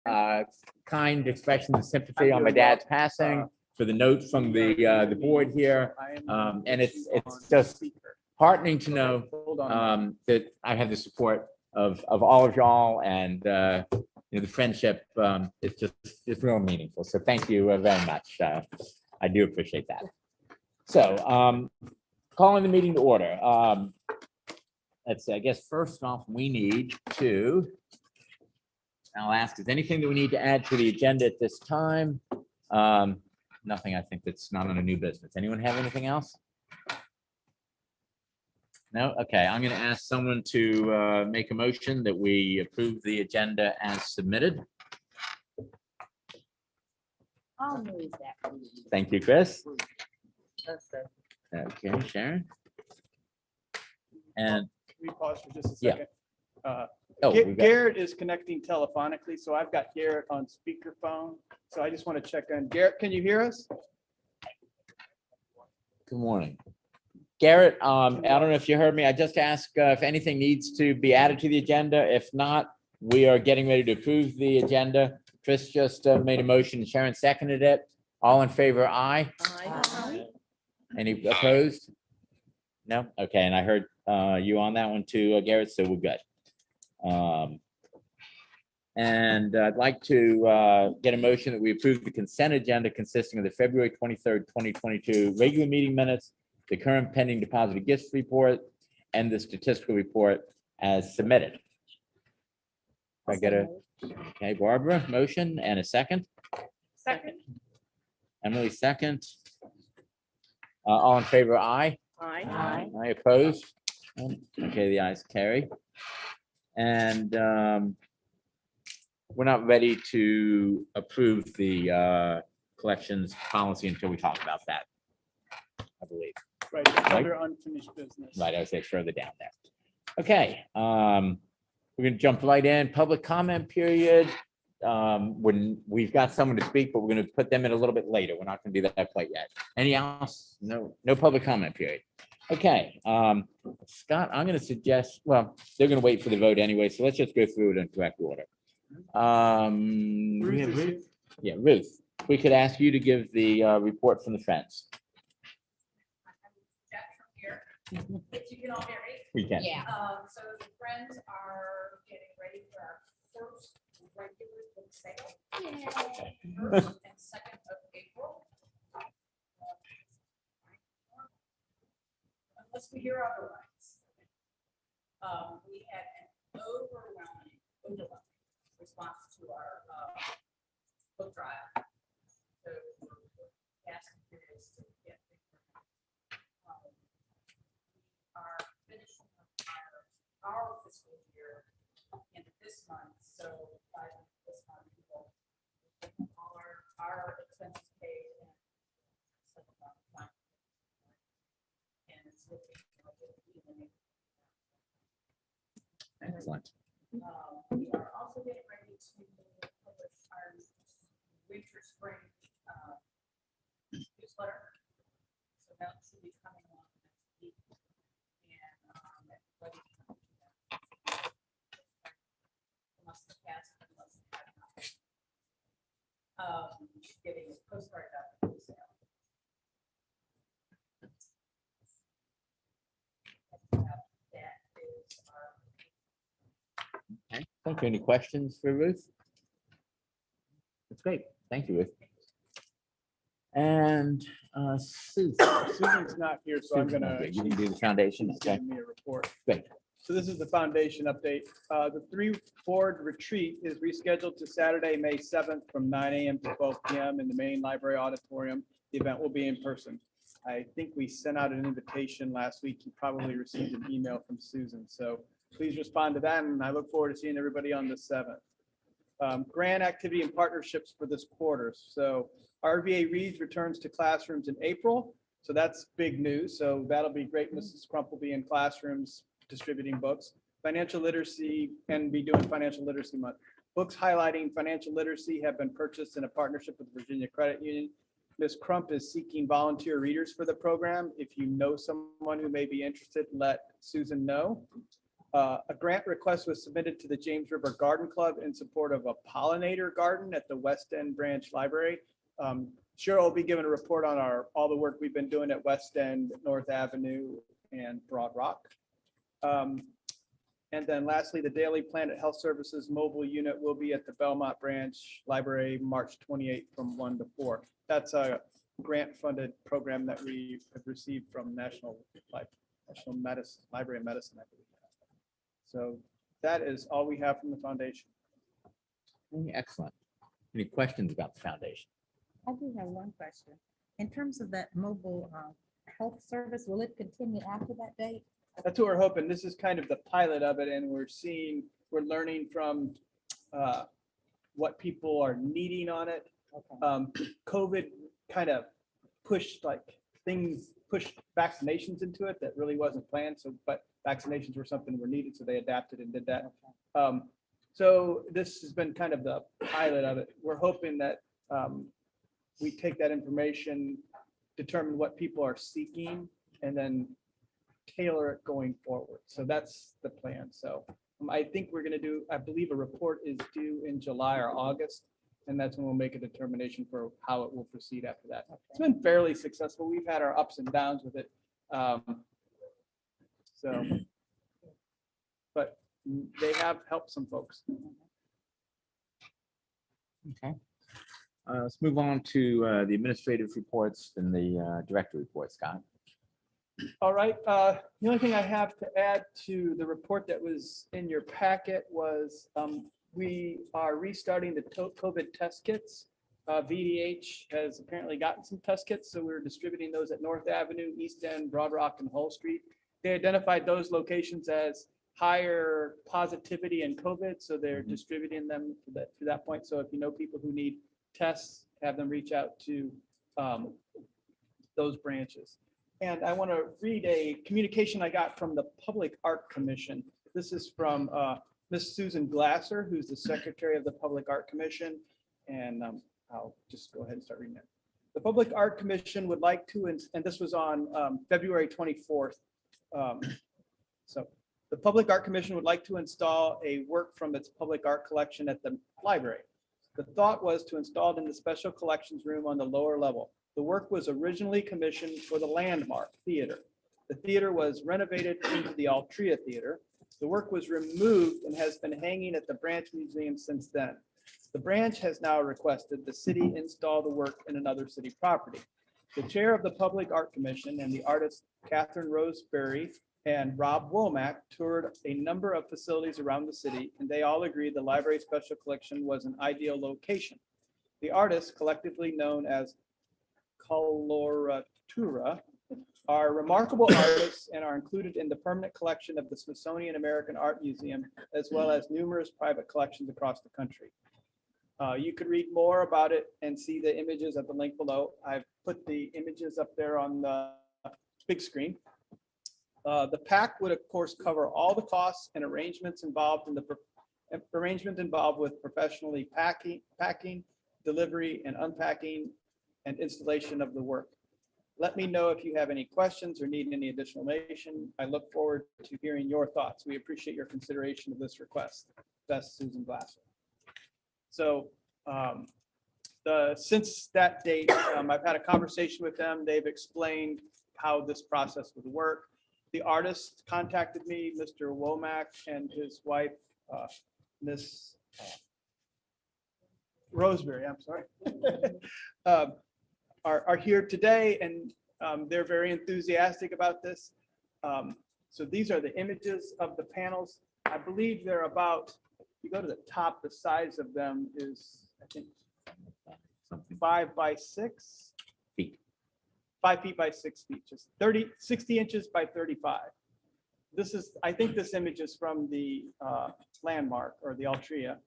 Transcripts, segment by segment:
kind expressions of sympathy on my dad's passing, for the note from the board here. And it's just heartening to know that I have the support of all of y'all, and the friendship is just real meaningful. So thank you very much. I do appreciate that. So calling the meeting to order. Let's see, I guess first off, we need to, I'll ask, is anything that we need to add to the agenda at this time? Nothing, I think, that's not on a new business. Anyone have anything else? No? Okay, I'm going to ask someone to make a motion that we approve the agenda as submitted. I'll move that. Thank you, Chris. Okay, Sharon. And Can we pause for just a Yeah. second? oh, we got- Garrett is connecting telephonically, so I've got Garrett on speakerphone. So I just want to check on Garrett. Can you hear us? Good morning. Garrett, I don't know if you heard me. I just asked if anything needs to be added to the agenda. If not, we are getting ready to approve the agenda. Chris just made a motion. Sharon seconded it. All in favor, aye. Aye. Any opposed? No? Okay, and I heard you on that one too, Garrett, so we're good. And I'd like to get a motion that we approve the consent agenda consisting of the February 23rd, 2022 regular meeting minutes, the current pending deposited gifts report, and the statistical report as submitted. I get a, okay, Barbara, motion and a second. Second. Emily, second. All in favor, aye. Aye. I oppose. Okay, the ayes carry. And we're not ready to approve the collections policy until we talk about that, I believe. Right, it's under unfinished business. Right, I would say further down there. Okay, we're gonna jump right in. Public comment period. When we've got someone to speak, but we're gonna put them in a little bit later. We're not gonna do that quite yet. Any else? No public comment period. Okay, Scott, I'm gonna suggest, well, they're gonna wait for the vote anyway, so let's just go through it in correct order. We have Ruth? Yeah, Ruth, we could ask you to give the report from the Friends. If you can all hear me. We can. Yeah. So the Friends are getting ready for our first regular book sale. First and second of April. Unless we hear otherwise. We had an overwhelming response to our book drive. So we're asking curious to get. Are finishing our fiscal year in this month, so by this month, we will get all our expenses paid and it's looking like it'll be in the- Excellent. We are also getting ready to publish our winter spring newsletter. So that should be coming on next week. And everybody can do that. Unless the cast, unless they have not. Getting a postcard out for the sale. That is our. Okay, thank you. Any questions for Ruth? That's great. Thank you, Ruth. And Susan. Susan's not here, so I'm gonna. You can do the foundation, She's okay? giving me a report. Great. So this is the foundation update. The 3-Ford retreat is rescheduled to Saturday, May 7th from 9 a.m. to 12 p.m. in the main library auditorium. The event will be in person. I think we sent out an invitation last week. You probably received an email from Susan. So please respond to that, and I look forward to seeing everybody on the 7th. Grant activity and partnerships for this quarter. So RVA Reads returns to classrooms in April. So that's big news. So that'll be great. Mrs. Crump will be in classrooms distributing books. Financial literacy and be doing financial literacy month. Books highlighting financial literacy have been purchased in a partnership with Virginia Credit Union. Ms. Crump is seeking volunteer readers for the program. If you know someone who may be interested, let Susan know. A grant request was submitted to the James River Garden Club in support of a pollinator garden at the West End Branch Library. Cheryl will be giving a report on all the work we've been doing at West End, North Avenue, and Broad Rock. And then lastly, the Daily Planet Health Services mobile unit will be at the Belmont Branch Library, March 28th from 1 to 4. That's a grant-funded program that we have received from National Medicine, Library of Medicine, I believe. So that is all we have from the foundation. Excellent. Any questions about the foundation? I do have one question. In terms of that mobile health service, will it continue after that date? That's what we're hoping. This is kind of the pilot of it, and we're learning from what people are needing on it. Okay. COVID kind of pushed vaccinations into it that really wasn't planned. So, but vaccinations were something were needed, so they adapted and did that. So this has been kind of the pilot of it. We're hoping that we take that information, determine what people are seeking, and then tailor it going forward. So that's the plan. So I think we're going to do, I believe a report is due in July or August, and that's when we'll make a determination for how it will proceed after that. It's been fairly successful. We've had our ups and downs with it. But they have helped some folks. Okay. Let's move on to the administrative reports and the director report, Scott. All right. The only thing I have to add to the report that was in your packet was we are restarting the COVID test kits. VDH has apparently gotten some test kits, so we're distributing those at North Avenue, East End, Broad Rock, and Hull Street. They identified those locations as higher positivity in COVID, so they're distributing them to that point. So if you know people who need tests, have them reach out to those branches. And I want to read a communication I got from the Public Art Commission. This is from Miss Susan Glasser, who's the Secretary of the Public Art Commission. And I'll just go ahead and start reading it. The Public Art Commission would like to, and this was on February 24th. So the Public Art Commission would like to install a work from its public art collection at the library. The thought was to install it in the special collections room on the lower level. The work was originally commissioned for the Landmark Theater. The theater was renovated into the Altria Theater. The work was removed and has been hanging at the Branch Museum since then. The Branch has now requested the city install the work in another city property. The chair of the Public Art Commission and the artists Catherine Roseberry and Rob Womack toured a number of facilities around the city, and they all agreed the library special collection was an ideal location. The artists, collectively known as Coloratura, are remarkable artists and are included in the permanent collection of the Smithsonian American Art Museum, as well as numerous private collections across the country. You could read more about it and see the images at the link below. I've put the images up there on the big screen. The pack would, of course, cover all the costs and arrangements involved with professionally packing, delivery, and unpacking and installation of the work. Let me know if you have any questions or need any additional information. I look forward to hearing your thoughts. We appreciate your consideration of this request. Best, Susan Glasser. So since that date, I've had a conversation with them. They've explained how this process would work. The artist contacted me, Mr. Womack and his wife, Miss Roseberry, I'm sorry, are here today, and they're very enthusiastic about this. So these are the images of the panels. I believe they're about, if you go to the top, the size of them is, I think, 5 by 6 feet. 5 feet by 6 feet, just 60 inches by 35. This is, I think this image is from the Landmark or the Altria.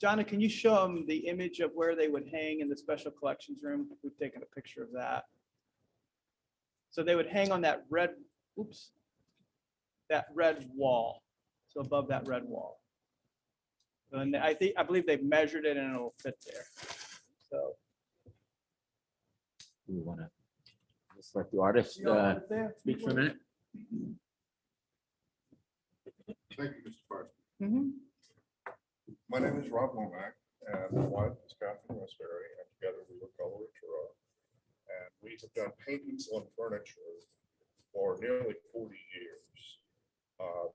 Jonna, can you show them the image of where they would hang in the special collections room? We've taken a picture of that. So they would hang on that red, that red wall. So above that red wall. And I believe they've measured it and it'll fit there. So. We want to just let the artist speak for a minute. Thank you, Mr. President. Mhm. My name is Rob Womack, and my wife is Catherine Westbury, and together we were Color Toronto. And we have done paintings on furniture for nearly 40 years.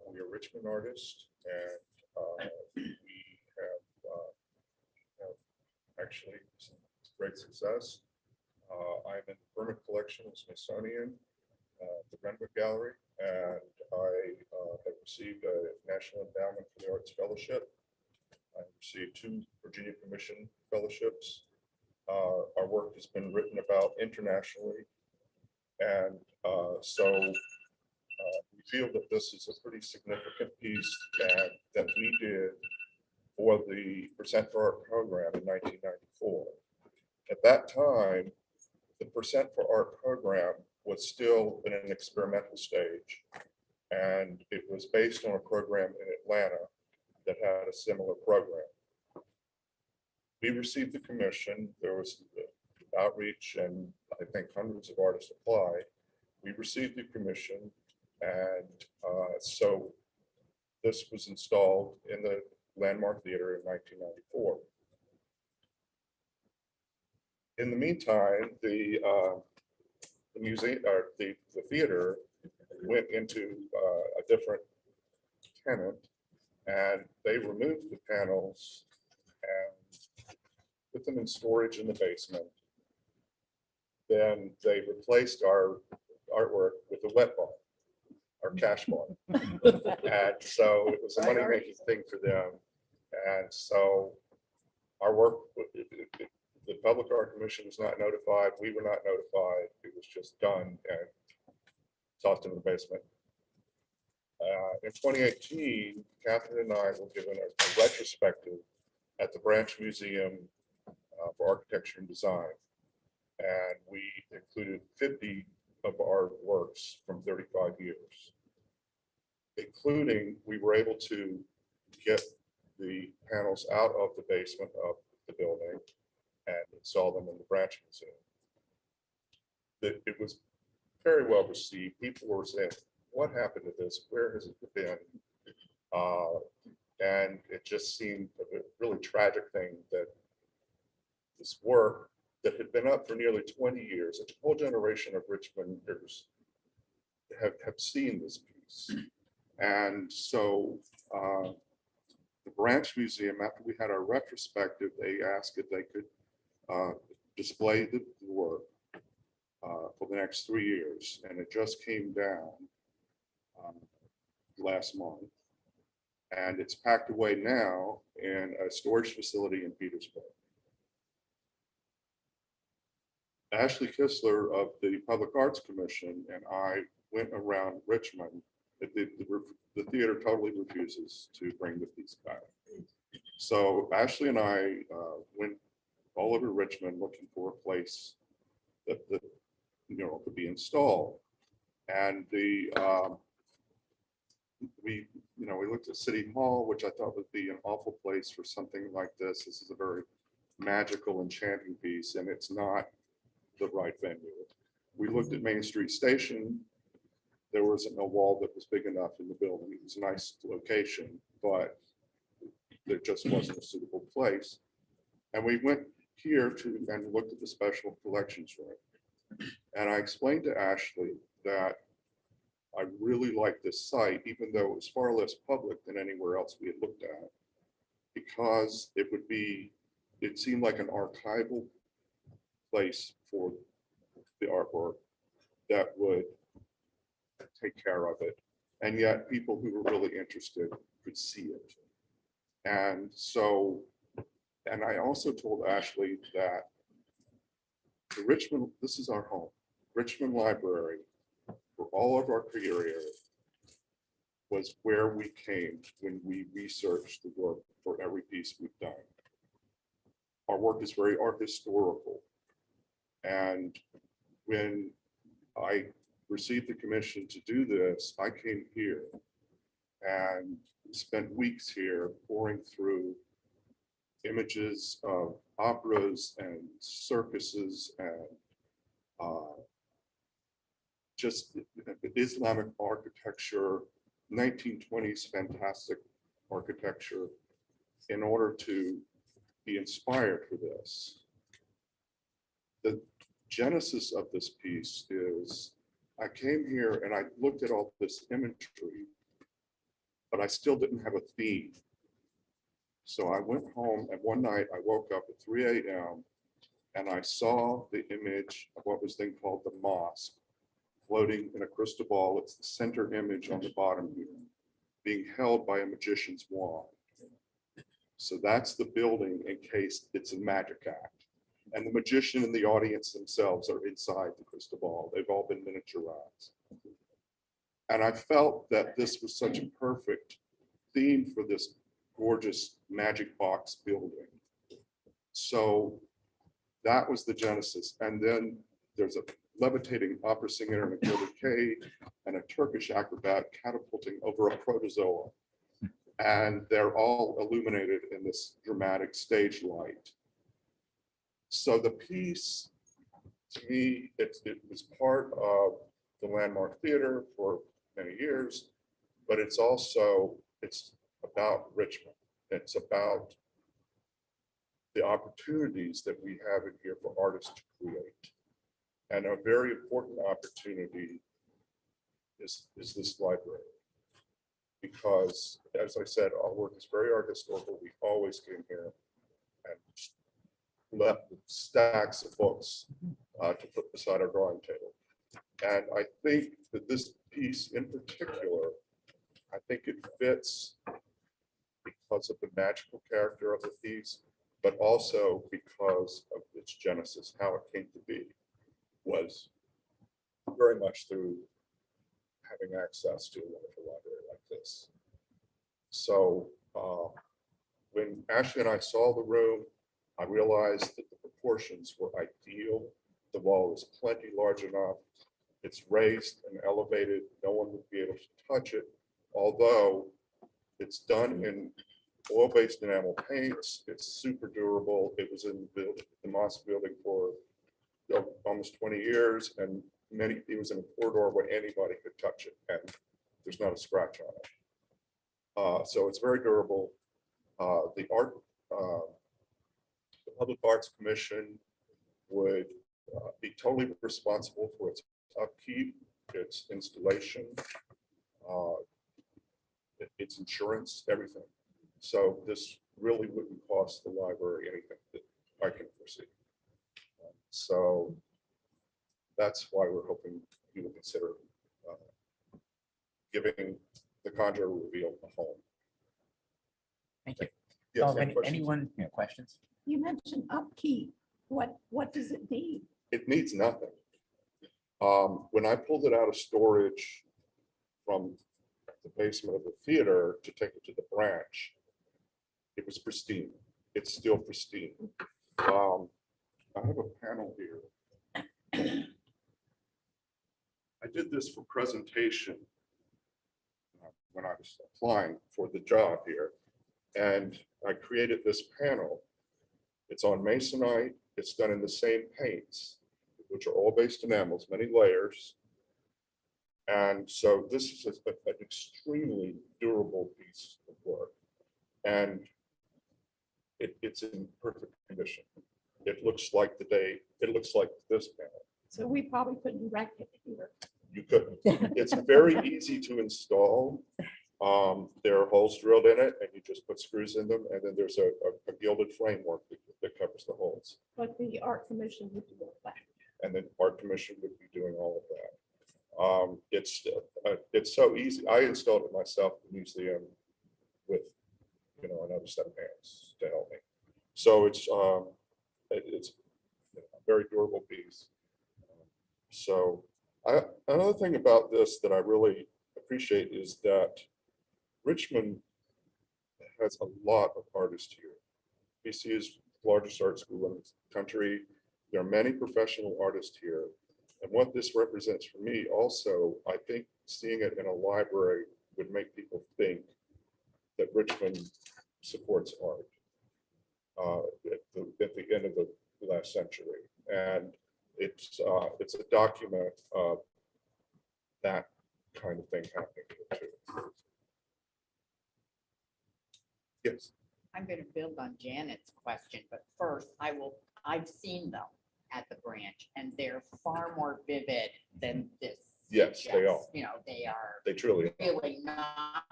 We are Richmond artists, and we have actually some great success. I'm in the permit collection of Smithsonian, the Renwick Gallery, and I have received a National Endowment for the Arts Fellowship. I received 2 Virginia Commission fellowships. Our work has been written about internationally, and so we feel that this is a pretty significant piece that we did for the Percent for Art program in 1994. At that time, the Percent for Art program was still in an experimental stage, and it was based on a program in Atlanta that had a similar program. We received the commission. There was outreach, and I think hundreds of artists applied. We received the commission, and so this was installed in the Landmark Theater in 1994. In the meantime, the museum, or the theater, went into a different tenant, and they removed the panels and put them in storage in the basement. Then they replaced our artwork with a wet bar, our cash bar. And so it was a money-making thing for them. And so our work, the Public Art Commission was not notified. We were not notified. It was just done and tossed in the basement. In 2018, Catherine and I were given a retrospective at the Branch Museum for Architecture and Design. And we included 50 of our works from 35 years. Including, we were able to get the panels out of the basement of the building and install them in the Branch Museum. It was very well received. People were saying, what happened to this? Where has it been? And it just seemed a really tragic thing that this work that had been up for nearly 20 years, a whole generation of Richmonders have seen this piece. And so the Branch Museum, after we had our retrospective, they asked if they could display the work for the next 3 years. And it just came down last month. And it's packed away now in a storage facility in Petersburg. Ashley Kistler of the Public Arts Commission and I went around Richmond. The theater totally refuses to bring the piece back. So Ashley and I went all over Richmond looking for a place that could be installed. And we looked at City Hall, which I thought would be an awful place for something like this. This is a very magical, enchanting piece, and it's not the right venue. We looked at Main Street Station. There wasn't no wall that was big enough in the building. It was a nice location, but it just wasn't a suitable place. And we went here and looked at the Special Collections Room. And I explained to Ashley that I really liked this site, even though it was far less public than anywhere else we had looked at, because it seemed like an archival place for the artwork that would take care of it. And yet people who were really interested could see it. And so, and I also told Ashley that the Richmond, this is our home, Richmond Library, for all of our career area, was where we came when we researched the work for every piece we've done. Our work is very art historical. And when I received the commission to do this, I came here and spent weeks here pouring through images of operas and circuses and just Islamic architecture, 1920s fantastic architecture in order to be inspired for this. The genesis of this piece is I came here and I looked at all this imagery, but I still didn't have a theme. So I went home and one night I woke up at 3 a.m. and I saw the image of what was then called the mosque floating in a crystal ball. It's the center image on the bottom here, being held by a magician's wand. So that's the building in case it's a magic act. And the magician and the audience themselves are inside the crystal ball. They've all been miniaturized. And I felt that this was such a perfect theme for this gorgeous magic box building. So that was the genesis. And then there's a levitating opera singer in a gilded cage and a Turkish acrobat catapulting over a protozoa. And they're all illuminated in this dramatic stage light. So the piece, to me, it was part of the Landmark Theater for many years, but it's about Richmond. It's about the opportunities that we have in here for artists to create. And a very important opportunity is this library. Because, as I said, our work is very art historical. We always came here and left stacks of books to put beside our drawing table. And I think that this piece in particular, I think it fits because of the magical character of the piece, but also because of its genesis, how it came to be, was very much through having access to a wonderful library like this. So when Ashley and I saw the room, I realized that the proportions were ideal. The wall is plenty large enough. It's raised and elevated. No one would be able to touch it, although it's done in oil-based enamel paints. It's super durable. It was in the mosque building for almost 20 years, and it was in a corridor where anybody could touch it, and there's not a scratch on it. So it's very durable. The Public Arts Commission would be totally responsible for its upkeep, its installation, its insurance, everything. So this really wouldn't cost the library anything that I can foresee. So that's why we're hoping you will consider giving the Conjure Reveal a home. Thank you. Yes, Oh, any questions? anyone, questions? You mentioned upkeep. What does it need? It needs nothing. When I pulled it out of storage from the basement of the theater to take it to the branch, it was pristine. It's still pristine. I have a panel here. I did this for presentation when I was applying for the job here, and I created this panel. It's on masonite. It's done in the same paints, which are all based enamels, many layers. And so this is an extremely durable piece of work, and it's in perfect condition. It looks like this panel. So we probably couldn't wreck it here. You couldn't. It's very easy to install. There are holes drilled in it, and you just put screws in them, and then there's a gilded framework that covers the holes. But the art commission would do that. And then art commission would be doing all of that. It's so easy. I installed it myself at the museum with another set of hands to help me. So it's a very durable piece. So another thing about this that I really appreciate is that Richmond has a lot of artists here. BC is the largest art school in the country. There are many professional artists here. And what this represents for me also, I think seeing it in a library would make people think that Richmond supports art at the end of the last century. And it's a document of that kind of thing happening here too. Yes, I'm going to build on Janet's question, but first I've seen them at the branch and they're far more vivid than this. Yes, they are. suggests. You know, they are they truly are. really not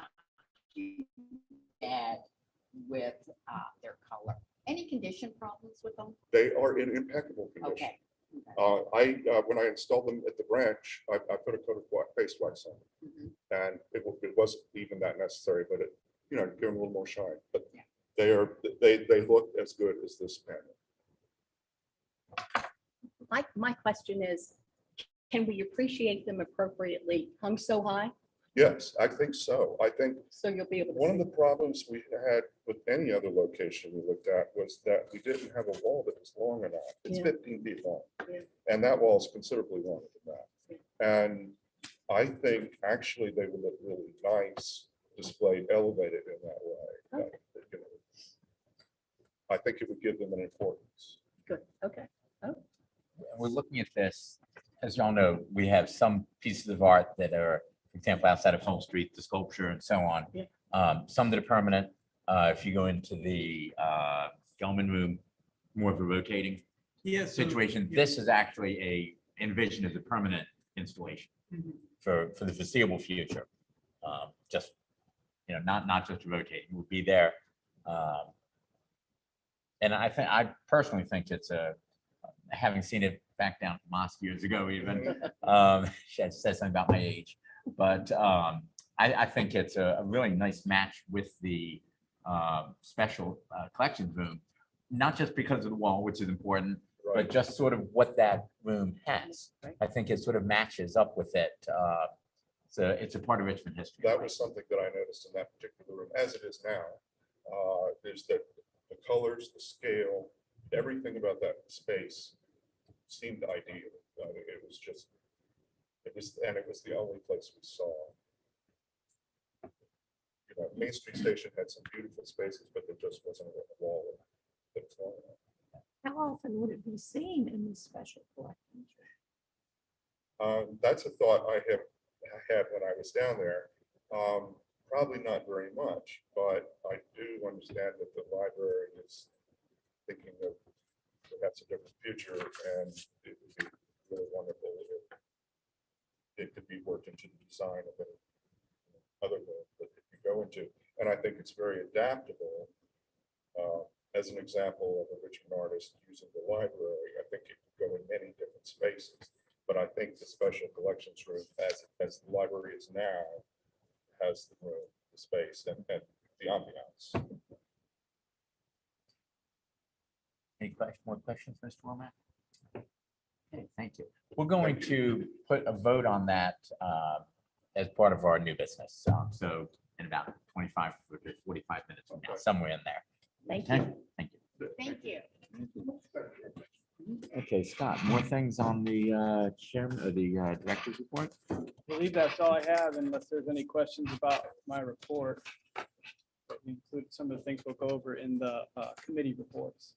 too bad with their color. Any condition problems with them? They are in impeccable condition. Okay. When I installed them at the branch, I put a coat of paste wax on it. Mhm. And it wasn't even that necessary, but it, give them a little more shine. But Yeah. they look as good as this panel. My question is, can we appreciate them appropriately hung so high? Yes, I think so. I think So you'll be able to one of see. the problems we had with any other location we looked at was that we didn't have a wall that was long enough. It's Yeah. 15 feet long. Yeah. And that wall is considerably longer than that. And I think actually they would look really nice displayed elevated in that way. Okay. I think it would give them an importance. Good, okay. We're looking at this, as y'all know, we have some pieces of art that are, for example, outside of Home Street, the sculpture and so on. Yeah. Some that are permanent. If you go into the Gelman room, more of a rotating Yes. situation. This is actually a envision of the permanent installation for the foreseeable future. Just, not just rotating, would be there. And I personally think it's having seen it back down from mosque years ago even, that says something about my age. But I think it's a really nice match with the special collections room, not just because of the wall, which is important, but just sort of what that room has. I think it sort of matches up with it. It's a part of Richmond history. That was something that I noticed in that particular room, as it is now. There's the colors, the scale, everything about that space seemed ideal. It was the only place we saw. Main Street Station had some beautiful spaces, but there just wasn't a wall that was long enough. How often would it be seen in this special collections? That's a thought I had when I was down there. Probably not very much, but I do understand that the library is thinking of perhaps a different future, and it would be really wonderful if it could be worked into the design of any other room that it could go into. And I think it's very adaptable. As an example of a Richmond artist using the library, I think it could go in many different spaces. But I think the special collections room, as the library is now, has the room, the space, and the ambiance. Any more questions, Mr. Womack? Okay, thank you. We're going to put a vote on that as part of our new business. So in about 25 or 45 minutes from now, somewhere in there. Thank Okay, you. thank you. Thank you. Okay, Scott, more things on the chairman or the director's report? I believe that's all I have, unless there's any questions about my report. That include some of the things we'll go over in the committee reports.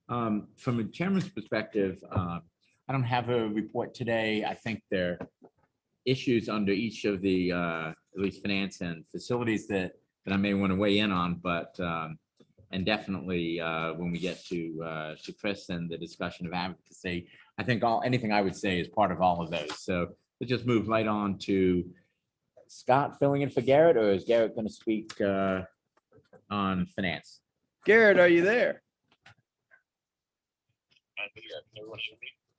From a chairman's perspective, I don't have a report today. I think there are issues under each of the, at least finance and facilities that I may want to weigh in on, but and definitely when we get to Chris and the discussion of advocacy, I think anything I would say is part of all of those. So let's just move right on to Scott filling in for Garrett, or is Garrett going to speak on finance? Garrett, are you there?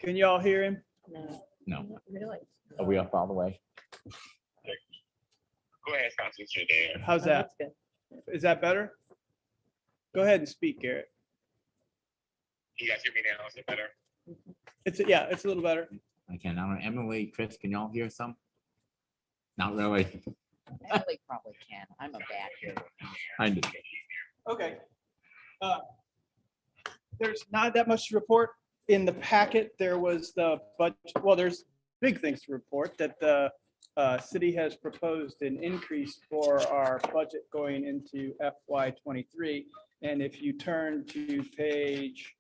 Can you all hear him? No. No. Not really. Are we up all the way? Go ahead, Scott, since you're there. How's Oh, that? that's good. Is that better? Go ahead and speak, Garrett. Can you guys hear me now? Is it better? Yeah, it's a little better. I can. I don't know. Emily, Chris, can y'all hear some? Not really. Emily probably can. I'm a bad hearer. I do. Okay. There's not that much to report in the packet. There was the budget. Well, there's big things to report that the city has proposed an increase for our budget going into FY23. And if you turn to page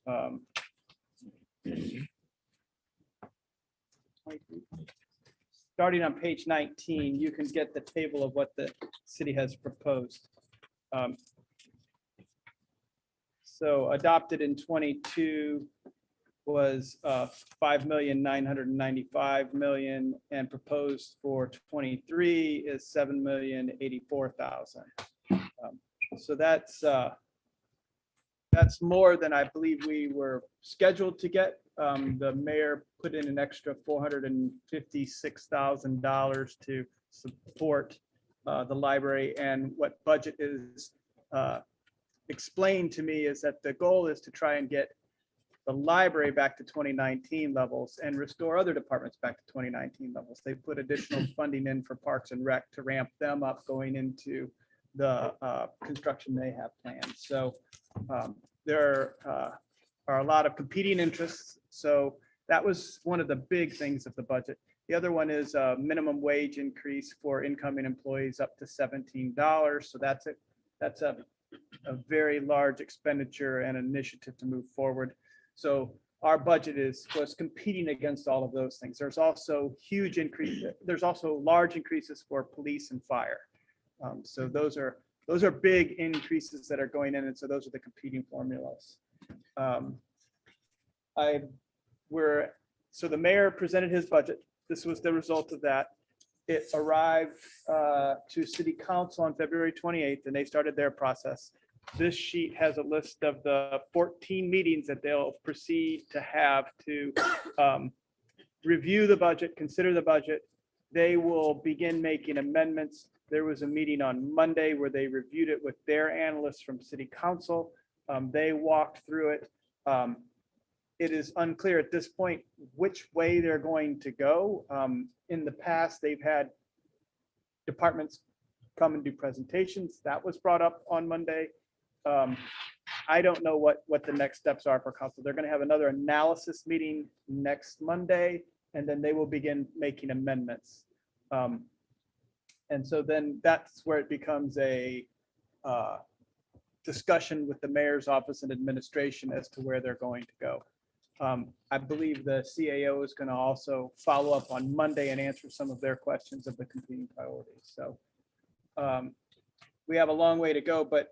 23. starting on page 19, you can get the table of what the city has proposed. So adopted in 22 was 5,995,000 and proposed for 23 is 7,084,000. So that's more than I believe we were scheduled to get. The mayor put in an extra $456,000 to support the library, and what budget is explained to me is that the goal is to try and get the library back to 2019 levels and restore other departments back to 2019 levels. They put additional funding in for Parks and Rec to ramp them up going into the construction they have planned. So there are a lot of competing interests. So that was one of the big things of the budget. The other one is a minimum wage increase for incoming employees up to $17. So that's a very large expenditure and initiative to move forward. So our budget was competing against all of those things. There's also huge increase. There's also large increases for police and fire. So those are big increases that are going in, and so those are the competing formulas. So the mayor presented his budget. This was the result of that. It arrived to city council on February 28th, and they started their process. This sheet has a list of the 14 meetings that they'll proceed to have to review the budget, consider the budget. They will begin making amendments. There was a meeting on Monday where they reviewed it with their analysts from city council. They walked through it. It is unclear at this point which way they're going to go. In the past, they've had departments come and do presentations. That was brought up on Monday. I don't know what the next steps are for council. They're going to have another analysis meeting next Monday, and then they will begin making amendments. And so then that's where it becomes a discussion with the mayor's office and administration as to where they're going to go. I believe the CAO is going to also follow up on Monday and answer some of their questions of the competing priorities. So we have a long way to go, but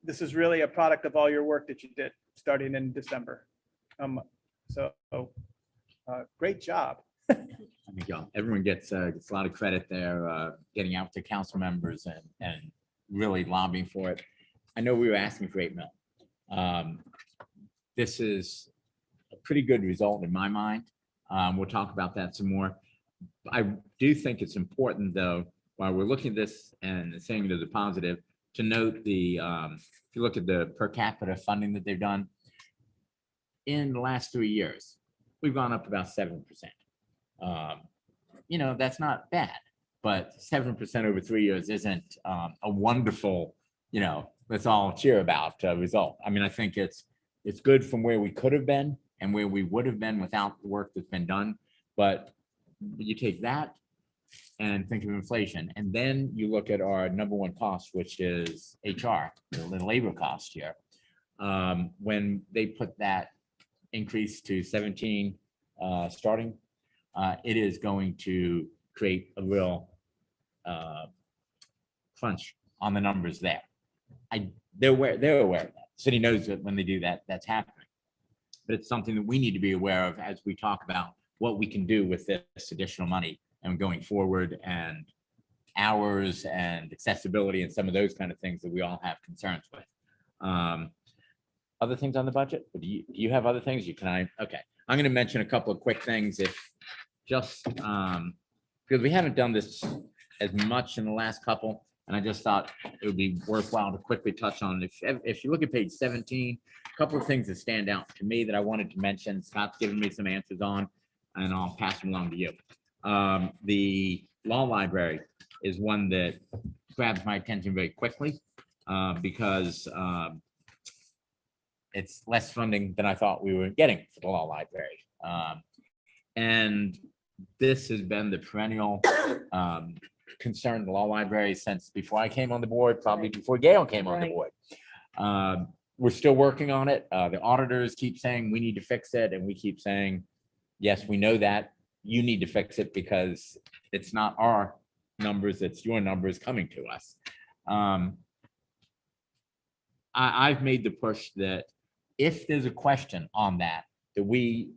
this is really a product of all your work that you did starting in December. Great job. I think everyone gets a lot of credit there, getting out to council members and really lobbying for it. I know we were asking for $8 million. This is a pretty good result in my mind. We'll talk about that some more. I do think it's important, though, while we're looking at this and saying it as a positive, to note the, if you look at the per capita funding that they've done in the last 3 years, we've gone up about 7%. That's not bad, but 7% over 3 years isn't a wonderful, let's all cheer about result. I mean, I think it's good from where we could have been and where we would have been without the work that's been done. But you take that and think of inflation, and then you look at our number one cost, which is HR, the labor cost here. When they put that increase to 17 starting, it is going to create a real crunch on the numbers there. They're aware of that. The city knows that when they do that, that's happening. But it's something that we need to be aware of as we talk about what we can do with this additional money and going forward, and hours and accessibility and some of those kind of things that we all have concerns with. Other things on the budget? Do you have other things? Okay, I'm going to mention a couple of quick things, if just because we haven't done this as much in the last couple, and I just thought it would be worthwhile to quickly touch on. If you look at page 17, a couple of things that stand out to me that I wanted to mention. Scott's given me some answers on, and I'll pass them along to you. The law library is one that grabs my attention very quickly because it's less funding than I thought we were getting for the law library. And this has been the perennial concern of the law library since before I came on the board, probably before Gail came on the board. We're still working on it. The auditors keep saying we need to fix it, and we keep saying, yes, we know that. you need to fix it because it's not our numbers, it's your numbers coming to us. I've made the push that if there's a question on that, that we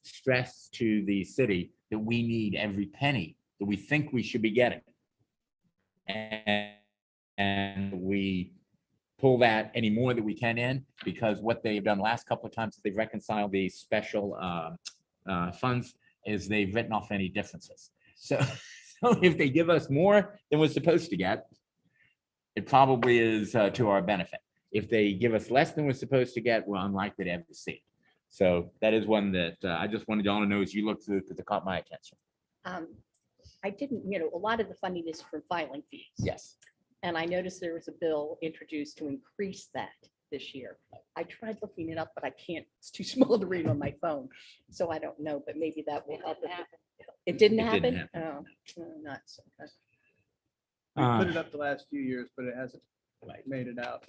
stress to the city that we need every penny that we think we should be getting. And we pull that any more that we can in, because what they've done last couple of times, they've reconciled the special funds, is they've written off any differences. So, so if they give us more than we're supposed to get, it probably is to our benefit. If they give us less than we're supposed to get, we're unlikely to ever see it. So that is one that I just wanted y'all to know as you look through, because it caught my attention. I didn't, a lot of the funding is for filing fees. Yes. And I noticed there was a bill introduced to increase that this year. I tried looking it up, but I can't, it's too small to read on my phone. So I don't know, but maybe that will help. It didn't It didn't happen? Oh, nuts. Okay. We put Uh, it up the last few years, but it hasn't Right. made it out.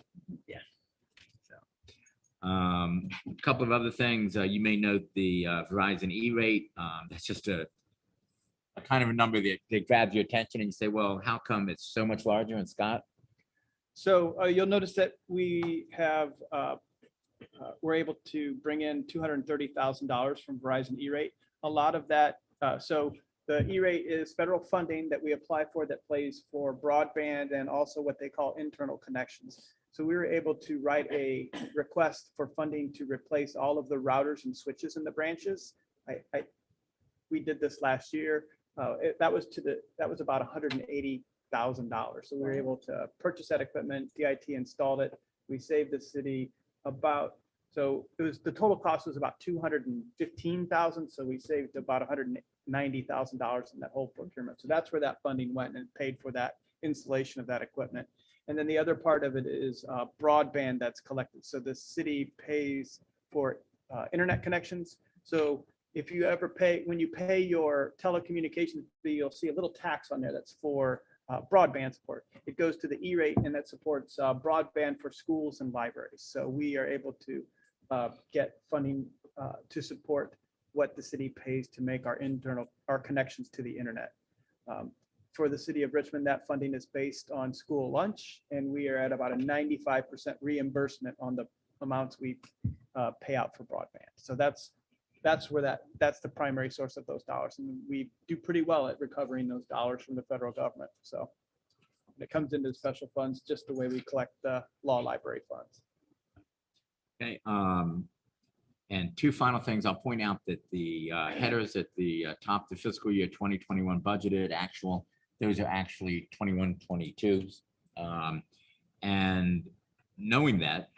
A couple of other things, you may note the Verizon E-rate. That's just a kind of a number that grabs your attention and you say, well, how come it's so much larger? And Scott? So you'll notice that we have, we're able to bring in $230,000 from Verizon E-rate. A lot of that, so the E-rate is federal funding that we apply for that pays for broadband and also what they call internal connections. So we were able to write a request for funding to replace all of the routers and switches in the branches. We did this last year. That was about $180,000. So we were able to purchase that equipment. DIT installed it. We saved the city about, so it was, the total cost was about $215,000. So we saved about $190,000 in that whole procurement. So that's where that funding went and paid for that installation of that equipment. And then the other part of it is broadband that's collected. So the city pays for internet connections. So if you ever pay, when you pay your telecommunications fee, you'll see a little tax on there that's for broadband support. It goes to the E-rate and that supports broadband for schools and libraries. So we are able to get funding to support what the city pays to make our connections to the internet. For the city of Richmond, that funding is based on school lunch, and we are at about a 95% reimbursement on the amounts we pay out for broadband. So that's where that's the primary source of those dollars. And we do pretty well at recovering those dollars from the federal government. So it comes into special funds just the way we collect the law library funds. Okay. And two final things. I'll point out that the headers at the top, the fiscal year 2021 budgeted actual, those are actually 21-22s. And knowing that,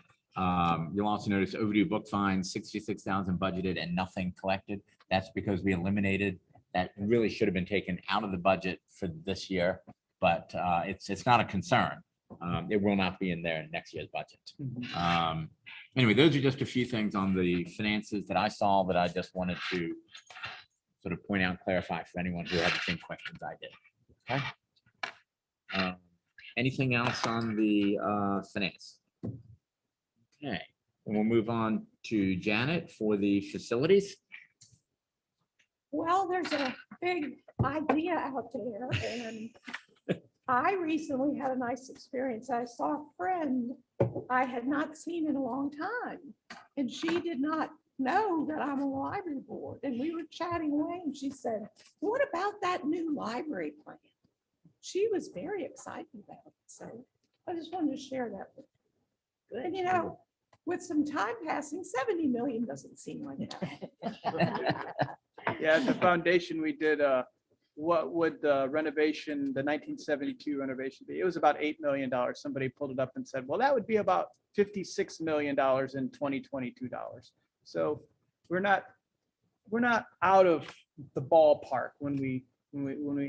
you'll also notice overdue book fines, 66,000 budgeted and nothing collected. That's because we eliminated that. Really should have been taken out of the budget for this year, but it's not a concern. It will not be in there in next year's budget. Anyway, those are just a few things on the finances that I saw that I just wanted to sort of point out and clarify for anyone who had the same questions I did. Okay. Anything else on the finance? Okay, and we'll move on to Janet for the facilities. Well, there's a big idea out there, and I recently had a nice experience. I saw a friend I had not seen in a long time, and she did not know that I'm on the library board. And we were chatting away, and she said, "What about that new library plan?" She was very excited about it. So I just wanted to share that with you. And with some time passing, 70 million doesn't seem like that. Yeah, at the foundation, we did what would the renovation, the 1972 renovation be? It was about $8 million. Somebody pulled it up and said, well, that would be about $56 million in 2022 dollars. So we're not out of the ballpark when we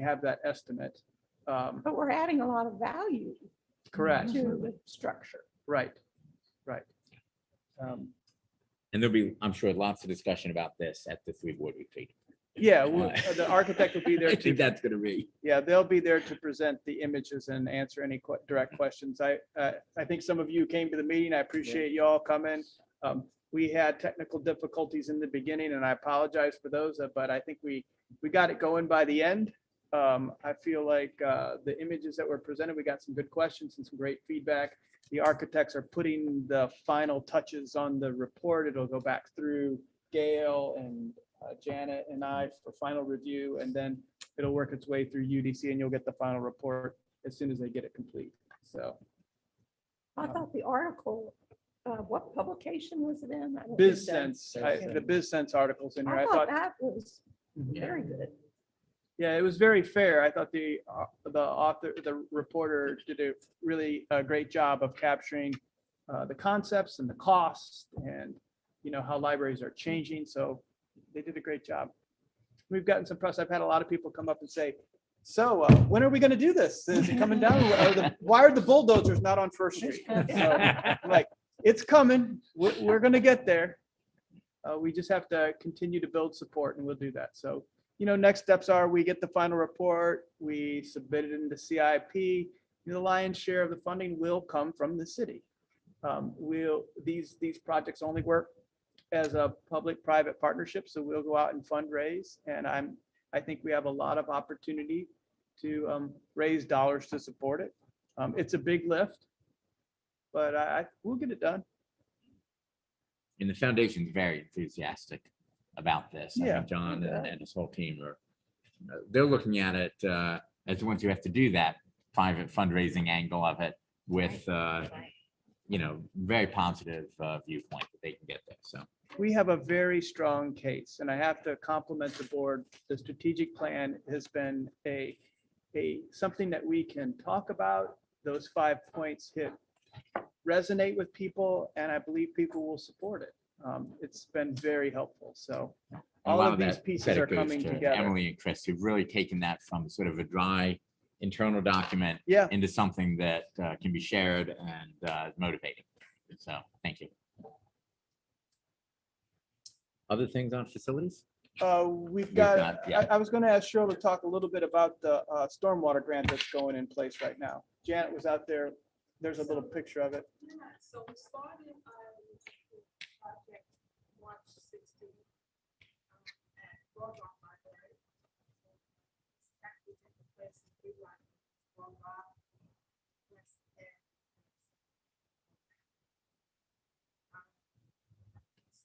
have that estimate. But we're adding a lot of value Correct. to the structure. Right. And there'll be, I'm sure, lots of discussion about this at the 3-board retreat. Yeah, the architect will be there. I think that's gonna be. Yeah, they'll be there to present the images and answer any direct questions. I think some of you came to the meeting. I appreciate you all coming. We had technical difficulties in the beginning, and I apologize for those, but I think we got it going by the end. I feel like the images that were presented, we got some good questions and some great feedback. The architects are putting the final touches on the report. It'll go back through Gail and Janet and I for final review, and then it'll work its way through UDC, and you'll get the final report as soon as they get it complete. So I thought the article, what publication was it in? I don't Biz think that- Sense, the Biz Sense articles in here, I I thought thought, that was Mhm. very good. yeah, it was very fair. I thought the author, the reporter did a really great job of capturing the concepts and the costs and, you know, how libraries are changing. So they did a great job. We've gotten some press. I've had a lot of people come up and say, so when are we going to do this? Is it coming down? Why are the bulldozers not on First Street? So, I'm like, it's coming. We're going to get there. We just have to continue to build support, and we'll do that. So, you know, next steps are we get the final report, we submit it into CIP. The lion's share of the funding will come from the city. These projects only work as a public-private partnership, so we'll go out and fundraise, and I think we have a lot of opportunity to raise dollars to support it. It's a big lift, but we'll get it done. And the foundation's very enthusiastic about this. I Yeah. think John and his whole team are, they're looking at it as the ones who have to do that private fundraising angle of it with, you know, very positive viewpoint that they can get there. So We have a very strong case, and I have to compliment the board. The strategic plan has been something that we can talk about. Those 5 points resonate with people, and I believe people will support it. It's been very helpful. So a all lot of these that pieces credit are goes coming to together. Emily and Chris, who've really taken that from sort of a dry internal document Yeah. into something that can be shared and motivating. So thank you. Other things on facilities? We've got, got- yeah. I was going to ask Cheryl to talk a little bit about the stormwater grant that's going in place right now. Janet was out there. There's a little picture of it. Yeah, so we started project March 16th at Broadwalk Library. It's actually taking place in three libraries, Broadwalk, West End.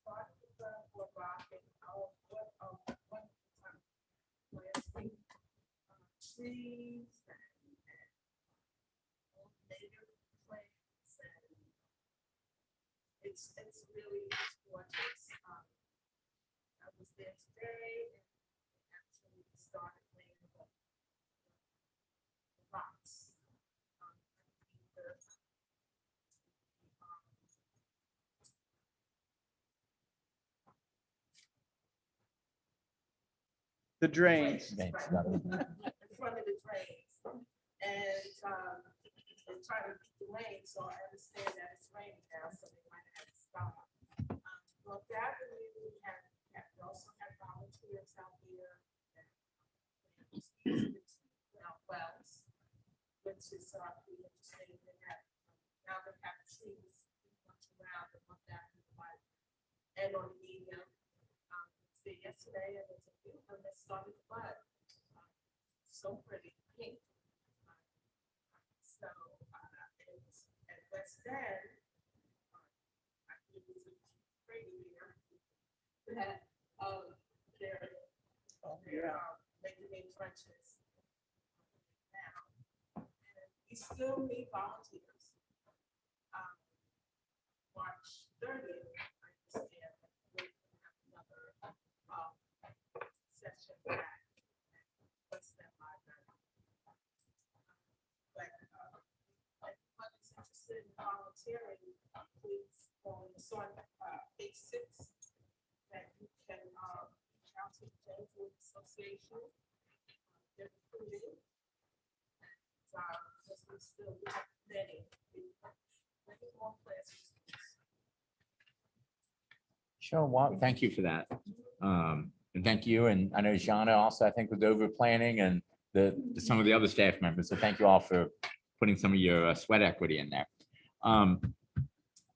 Started with the Broadwalk and one time planting trees and native plants and it's really gorgeous. I was there today and actually started laying the rocks. The drains. Thanks. In front of the drains. And they're trying to beat the rain, so I understand that it's raining now, so they might have to stop. Well, that we also have volunteers out here. Wells, which is pretty interesting. They have, now they have trees much around and what that is like. And on the medium, yesterday, and it's a beautiful, and it started to bud. So pretty pink. So, it's at West End. I think it's a pretty here. That, they're making their trenches now. And we still need volunteers. March 30th, I understand, that we're gonna have another session back at West End Library. But anyone is interested in volunteering, please go on page 6 that you can reach out to the James Wood Association. They're recruiting. Because we still have many more classes. Sure. Well, thank you for that. And thank you. And I know Jana also, I think, was over planning and some of the other staff members. So thank you all for putting some of your sweat equity in there.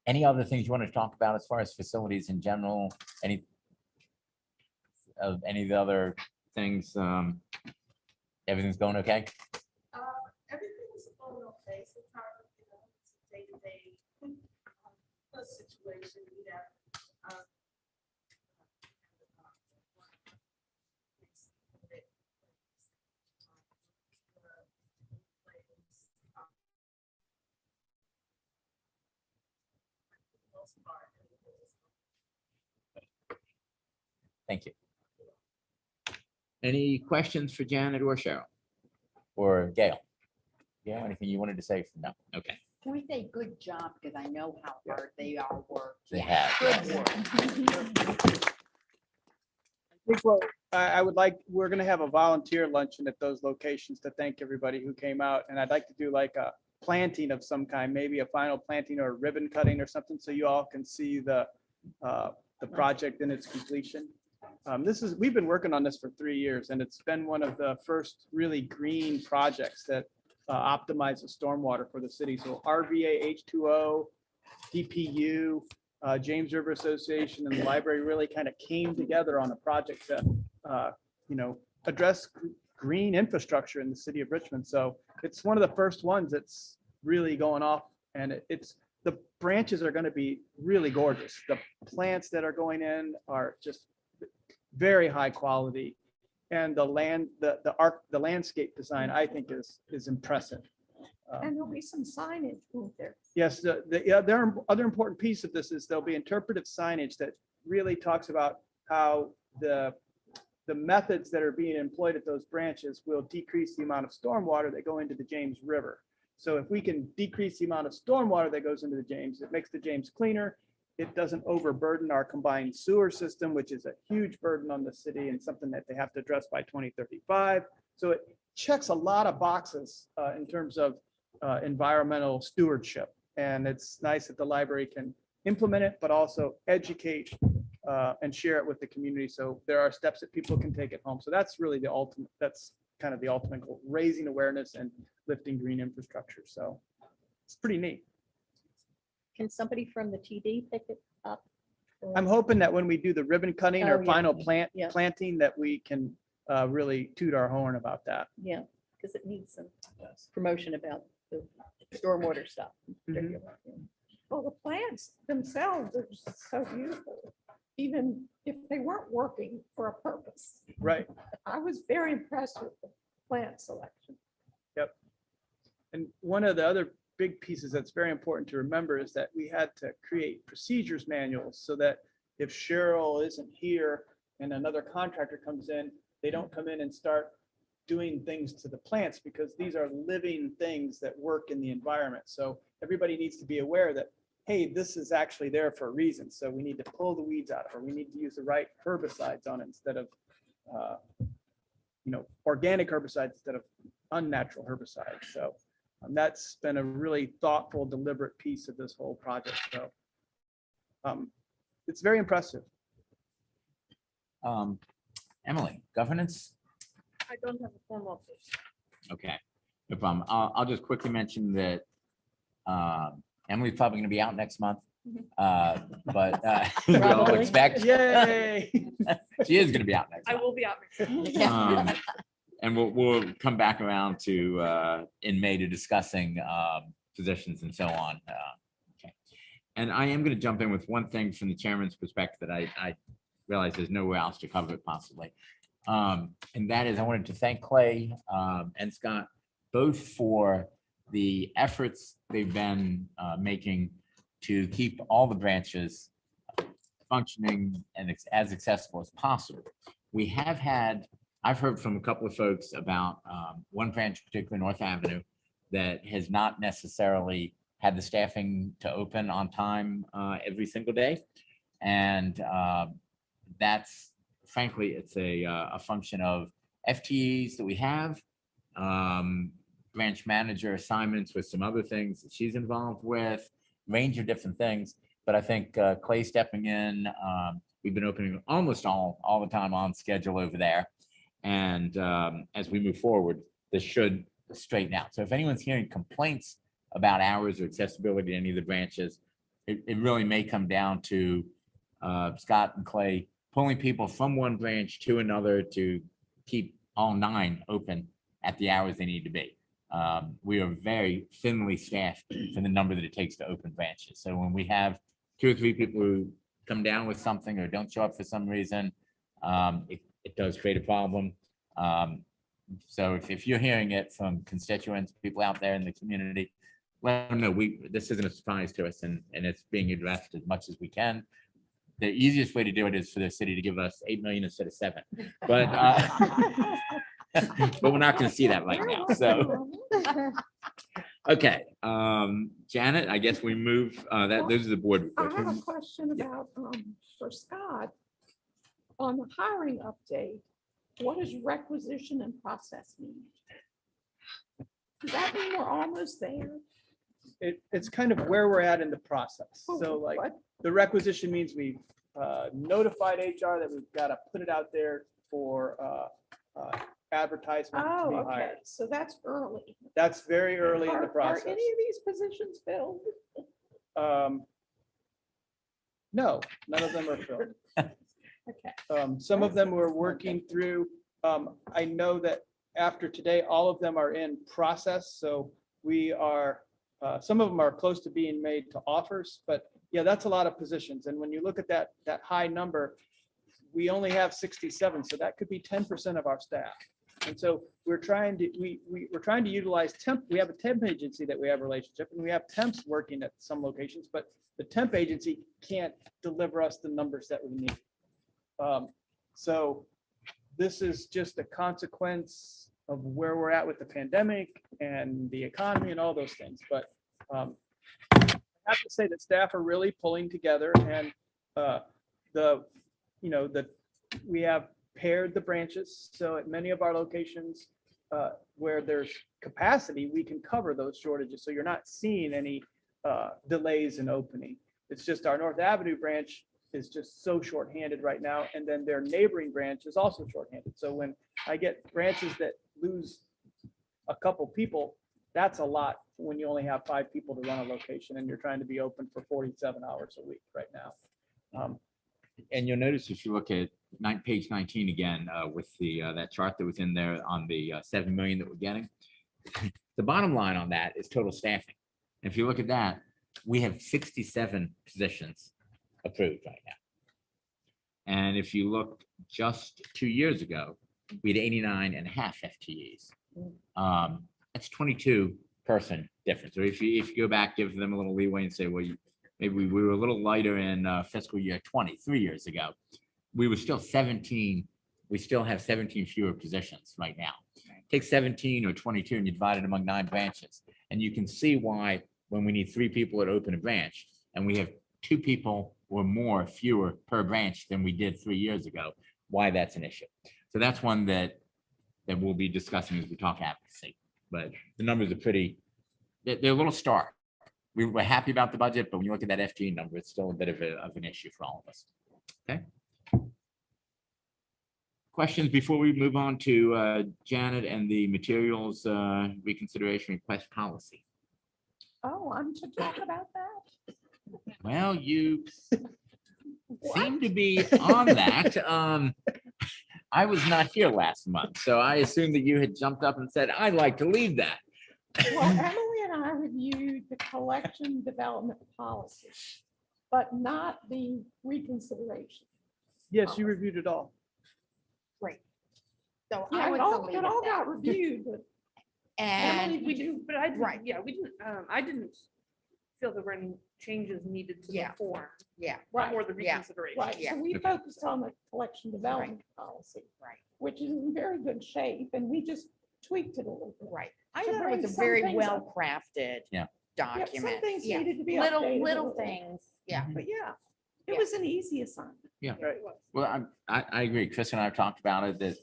Any other things you want to talk about as far as facilities in general? Any of the other things? Everything's going okay? Everything's going okay. Sometimes, it's a day-to-day situation. We have Thank you. Any questions for Janet or Cheryl? Or Gail? Gail, anything you wanted to say? No, okay. Can we say good job? Because I know how hard they all work. They Yeah, have, Good yes. work. I think what I would like, we're gonna have a volunteer luncheon at those locations to thank everybody who came out. And I'd like to do like a planting of some kind, maybe a final planting or a ribbon cutting or something, so you all can see the project in its completion. We've been working on this for 3 years, and it's been one of the first really green projects that optimizes stormwater for the city. So RVA, H2O, DPU, James River Association, and the library really kind of came together on a project to, address green infrastructure in the city of Richmond. So it's one of the first ones that's really going off, and the branches are going to be really gorgeous. The plants that are going in are just very high quality, and the landscape design, I think, is impressive. And there'll be some signage moved there. Yes, there are other important piece of this is there'll be interpretive signage that really talks about how the methods that are being employed at those branches will decrease the amount of stormwater that go into the James River. So if we can decrease the amount of stormwater that goes into the James, it makes the James cleaner. It doesn't overburden our combined sewer system, which is a huge burden on the city and something that they have to address by 2035. So it checks a lot of boxes in terms of environmental stewardship. And it's nice that the library can implement it, but also educate and share it with the community. So there are steps that people can take at home. So that's really the ultimate, that's kind of the ultimate goal, raising awareness and lifting green infrastructure. So it's pretty neat. Can somebody from the TD pick it up? I'm hoping that when we do the ribbon cutting Oh, or yeah. final Yeah. planting, that we can really toot our horn about that. Yeah, because it needs some promotion about the stormwater stuff. Mhm. Well, the plants themselves are just so beautiful, even if they weren't working for a purpose. Right. I was very impressed with the plant selection. And one of the other big pieces that's very important to remember is that we had to create procedures manuals so that if Cheryl isn't here and another contractor comes in, they don't come in and start doing things to the plants, because these are living things that work in the environment. So everybody needs to be aware that, hey, this is actually there for a reason. So we need to pull the weeds out, or we need to use the right herbicides on it instead of, organic herbicides instead of unnatural herbicides. So that's been a really thoughtful, deliberate piece of this whole project. So it's very impressive. Emily, governance? I don't have a formal update. Okay, no problem. I'll just quickly mention that Emily's probably going to be out next month. But we all Probably. expect Yay. she is going to be out next I month. will be out. And we'll come back around to in May to discussing positions and so on. Okay. And I am going to jump in with one thing from the chairman's perspective that I realize there's nowhere else to cover it possibly. And that is, I wanted to thank Clay and Scott both for the efforts they've been making to keep all the branches functioning and as accessible as possible. We have had, I've heard from a couple of folks about one branch, particularly North Avenue, that has not necessarily had the staffing to open on time every single day. And that's, frankly, it's a function of FTEs that we have, branch manager assignments with some other things that she's involved with, range of different things. But I think Clay stepping in, we've been opening almost all the time on schedule over there. And as we move forward, this should straighten out. So if anyone's hearing complaints about hours or accessibility to any of the branches, it really may come down to Scott and Clay pulling people from one branch to another to keep all 9 open at the hours they need to be. We are very thinly staffed for the number that it takes to open branches. So when we have 2 or 3 people who come down with something or don't show up for some reason, it does create a problem. So if you're hearing it from constituents, people out there in the community, let them know this isn't a surprise to us, and it's being addressed as much as we can. The easiest way to do it is for the city to give us 8 million instead of 7, but but we're not going to see that right now. So okay, Janet, I guess we move those are the board I reports. have a question about, for Scott, on the hiring update, what does requisition and process mean? Does that mean we're almost there? It's kind of where we're at in the process. So like What? the requisition means we've notified HR that we've got to put it out there for advertisement to Oh, be okay, hired. so that's early. That's very early in the Are process. any of these positions filled? No, none of them are filled. Okay. Some of them we're working through. I know that after today, all of them are in process, so we are, some of them are close to being made to offers, but yeah, that's a lot of positions. And when you look at that high number, we only have 67, so that could be 10% of our staff. And so we're trying to utilize temp. We have a temp agency that we have a relationship, and we have temps working at some locations, but the temp agency can't deliver us the numbers that we need. So this is just a consequence of where we're at with the pandemic and the economy and all those things. But I have to say that staff are really pulling together, and we have paired the branches. So at many of our locations where there's capacity, we can cover those shortages. So you're not seeing any delays in opening. It's just our North Avenue branch is just so shorthanded right now. And then their neighboring branch is also shorthanded. So when I get branches that lose a couple people, that's a lot when you only have 5 people to run a location and you're trying to be open for 47 hours a week right now. And you'll notice if you look at page 19 again, with that chart that was in there on the 7 million that we're getting, the bottom line on that is total staffing. If you look at that, we have 67 positions approved right now. And if you look just 2 years ago, we had 89 and a half FTEs. That's 22 person difference. So if you go back, give them a little leeway and say, well, maybe we were a little lighter in fiscal year 23 years ago. We were still 17. We still have 17 fewer positions right now. Take 17 or 22 and you divide it among 9 branches. And you can see why when we need 3 people to open a branch and we have 2 people or more fewer per branch than we did 3 years ago, why that's an issue. So that's one that we'll be discussing as we talk advocacy. But the numbers are they're a little stark. We're happy about the budget, but when you look at that FTE number, it's still a bit of an issue for all of us. Okay. Questions before we move on to Janet and the materials reconsideration request policy? Oh, I'm to talk about that? Well, you What? seem to be on that. I was not here last month, so I assumed that you had jumped up and said, I'd like to leave that. Well, Emily and I reviewed the collection development policy, but not the reconsideration. Yes, you reviewed it all. Great. So Yeah, I would it all believe that. got reviewed, but Emily, And did you? But I Right. didn't, yeah, we didn't, I didn't feel there were any changes needed to the Yeah. form yeah, Right, or the yeah, reconsideration. right, Yeah. so we Okay. focused on the collection development policy, right, which is in very good shape, and we just tweaked it a little bit. right. I To thought it bring was a some very things well up. crafted Yeah. Yep, some document. things Yeah. needed to be Little updated a little little bit. things. Yeah. But yeah, it Yeah. was an easy assignment. Right. Well, I agree. Chris and I have talked about it, that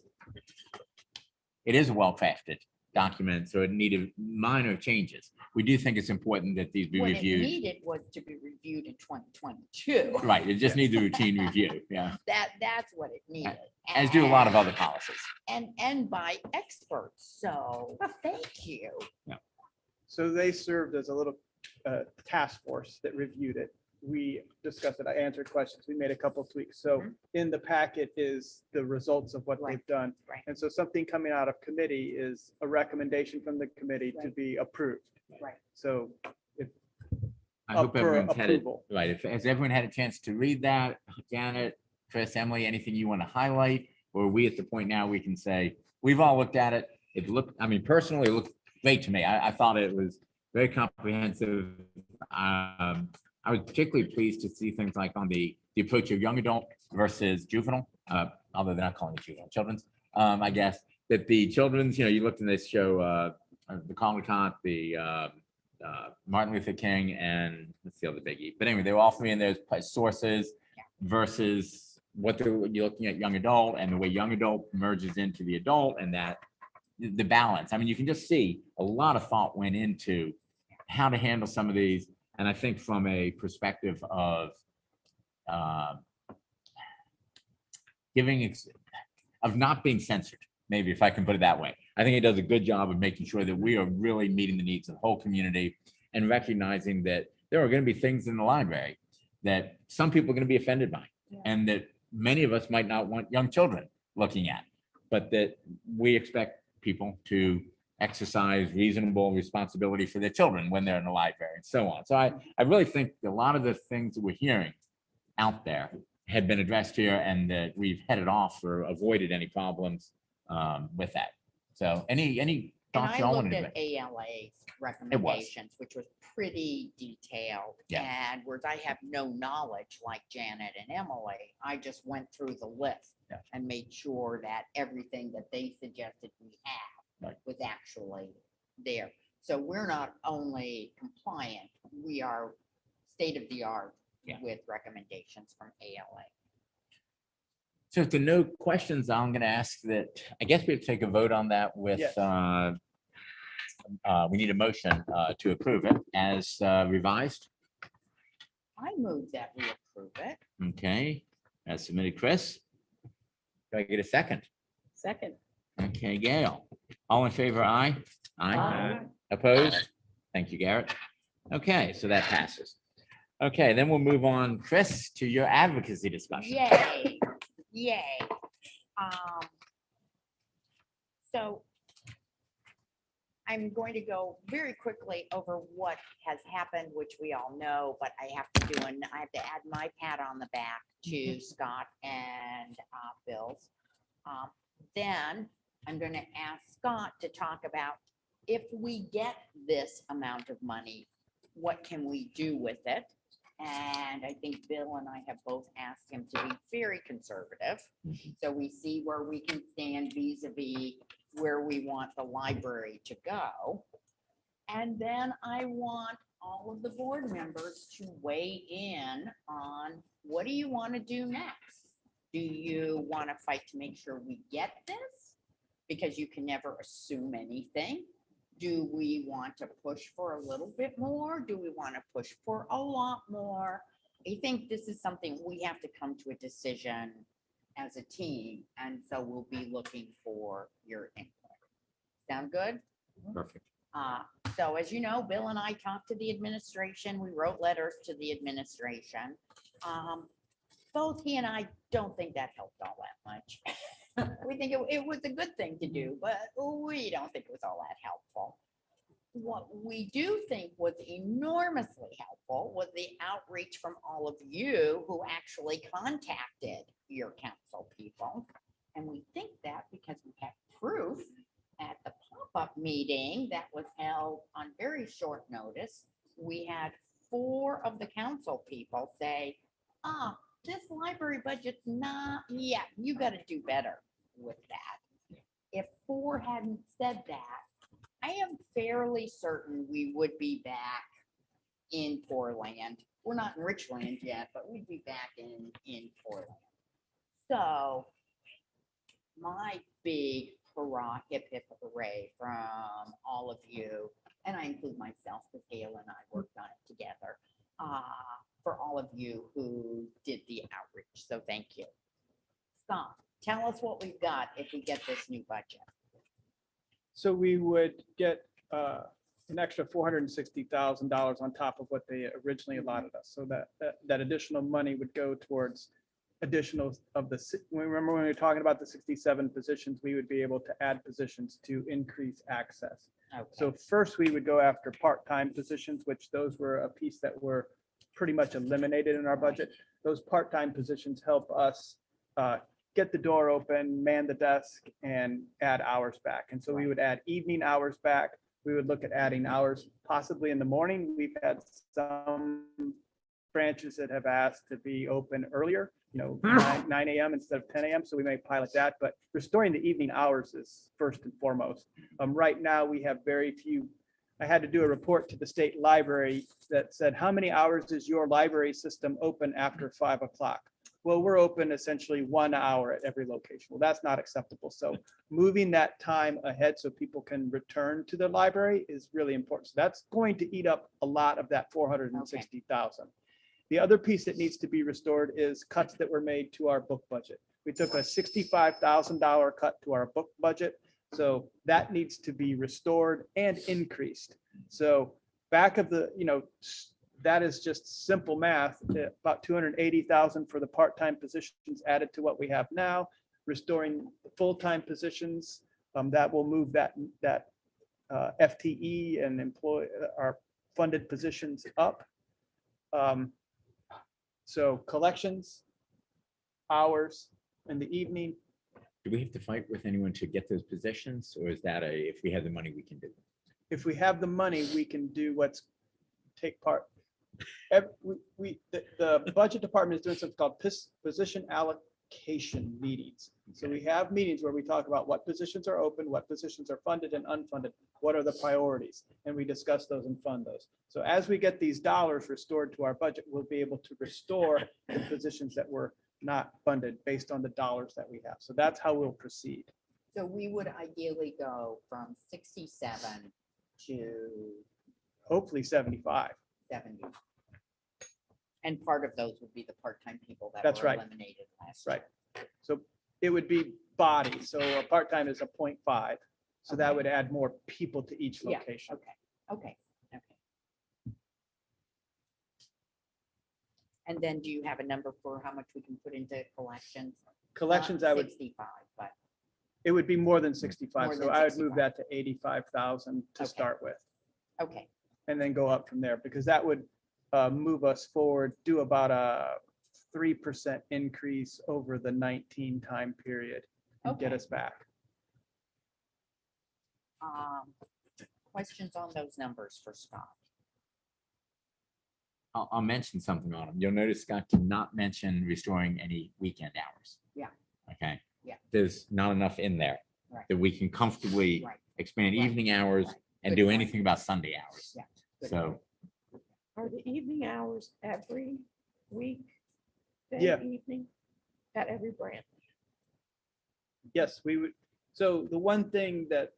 it is a well-crafted document, so it needed minor changes. We do think it's important that these be What it reviewed. needed was to be reviewed in 2022. Right, it just needs a routine review, yeah, That's what it needed. as do a lot of other policies. And by experts. So thank you. So they served as a little task force that reviewed it. we discussed it. I answered questions. We made a couple tweaks. So in the packet is the results of what Right. they've done. Right. And so something coming out of committee is a recommendation from the committee to Right. be approved. Right. So I Up hope for everyone's had it, approval. right, has everyone had a chance to read that? Janet, Chris, Emily, anything you want to highlight? Or are we at the point now we can say, we've all looked at it. It looked, I mean, personally, it looked great to me. I thought it was very comprehensive. I was particularly pleased to see things like on the approach of young adult versus juvenile, although they're not calling it juvenile, children's. I guess that the children's, you looked in this show, the Comic-Con, the Martin Luther King, and what's the other biggie? But anyway, they were all three in there as sources versus what you're looking at young adult and the way young adult merges into the adult and that the balance. I mean, you can just see a lot of thought went into how to handle some of these. And I think from a perspective of of not being censored, maybe if I can put it that way. I think it does a good job of making sure that we are really meeting the needs of the whole community and recognizing that there are going to be things in the library that some people are going to be offended by and that many of us might not want young children looking at, but that we expect people to exercise reasonable responsibility for their children when they're in the library and so on. So I really think a lot of the things that we're hearing out there had been addressed here and that we've headed off or avoided any problems with that. So any And thoughts I y'all looked wanted to at make? ALA's recommendations, which was pretty detailed. Yeah. And whereas I have no knowledge like Janet and Emily, I just went through the list Yeah. and made sure that everything that they suggested we have Right. was actually there. So we're not only compliant, we are state of the art Yeah. with recommendations from ALA. So if there are no questions, I'm going to ask that, I guess we have to take a vote on that with, Yes. we need a motion to approve it as revised. I move that we approve it. Okay, as submitted, Chris. Do I get a second? Second. Okay, Gail. All in favor, aye? Aye. Opposed? Thank you, Garrett. Okay, so that passes. Okay, then we'll move on, Chris, to your advocacy discussion. Yay, yay. So I'm going to go very quickly over what has happened, which we all know, but I have to add my pat on the back to Scott and Bill's. Then I'm going to ask Scott to talk about if we get this amount of money, what can we do with it? And I think Bill and I have both asked him to be very conservative. So we see where we can stand vis-a-vis where we want the library to go. And then I want all of the board members to weigh in on what do you want to do next? Do you want to fight to make sure we get this? Because you can never assume anything. Do we want to push for a little bit more? Do we want to push for a lot more? I think this is something we have to come to a decision as a team. And so we'll be looking for your input. Sound good? Perfect. So as you know, Bill and I talked to the administration. We wrote letters to the administration. Both he and I don't think that helped all that much. We think it was a good thing to do, but we don't think it was all that helpful. What we do think was enormously helpful was the outreach from all of you who actually contacted your council people. And we think that because we have proof at the pop-up meeting that was held on very short notice, we had 4 of the council people say, this library budget's not, yeah, you got to do better with that. If 4 hadn't said that, I am fairly certain we would be back in Portland. We're not in Richland yet, but we'd be back in Portland. So my big hurrah, hip, hip, hooray from all of you, and I include myself because Gail and I worked on it together, for all of you who did the outreach. So thank you. Scott, tell us what we've got if we get this new budget. So we would get an extra $460,000 on top of what they originally allotted us. So that additional money would go towards additional of the, remember when we were talking about the 67 positions, we would be able to add positions to increase access. So first, we would go after part-time positions, which those were a piece that were pretty much eliminated in our budget. Those part-time positions help us get the door open, man the desk, and add hours back. And so we would add evening hours back. We would look at adding hours possibly in the morning. We've had some branches that have asked to be open earlier, 9 a.m. instead of 10 a.m. So we may pilot that, but restoring the evening hours is first and foremost. Right now, we have very few. I had to do a report to the state library that said, how many hours is your library system open after 5 o'clock? Well, we're open essentially 1 hour at every location. Well, that's not acceptable. So moving that time ahead so people can return to the library is really important. So that's going to eat up a lot of that 460,000. The other piece that needs to be restored is cuts that were made to our book budget. We took a $65,000 cut to our book budget. So that needs to be restored and increased. So back of the, that is just simple math, about 280,000 for the part-time positions added to what we have now, restoring the full-time positions. That will move that FTE and employ our funded positions up. So collections, hours in the evening. Do we have to fight with anyone to get those positions, or is that if we have the money, we can do it? If we have the money, we can do take part. The budget department is doing something called position allocation meetings. So we have meetings where we talk about what positions are open, what positions are funded and unfunded, what are the priorities, and we discuss those and fund those. So as we get these dollars restored to our budget, we'll be able to restore the positions that were not funded based on the dollars that we have. So that's how we'll proceed. So we would ideally go from 67 to Hopefully 75. 70. And part of those would be the part-time people that That's were right. eliminated last year. Right. So it would be body. So a part-time is a 0.5. So that Okay. would add more people to each Yeah, location. Okay. And then do you have a number for how much we can put into collections? Collections, Not I would, 65, but, it would be more than 65. More So than I would move 65. that to 85,000 to Okay. start with, okay, and then go up from there, because that would move us forward, do about a 3% increase over the 19 time period and get Okay. us back. questions on those numbers for Scott? I'll mention something on them. You'll notice Scott did not mention restoring any weekend hours. Yeah. Okay. Yeah. There's not enough in there Right. that we can comfortably Right. expand Right. evening hours Right. and Good do point. anything about Sunday hours. Yeah. Good So Are the evening hours every week? Yeah. Evening at every branch? Yes, we would. So the one thing that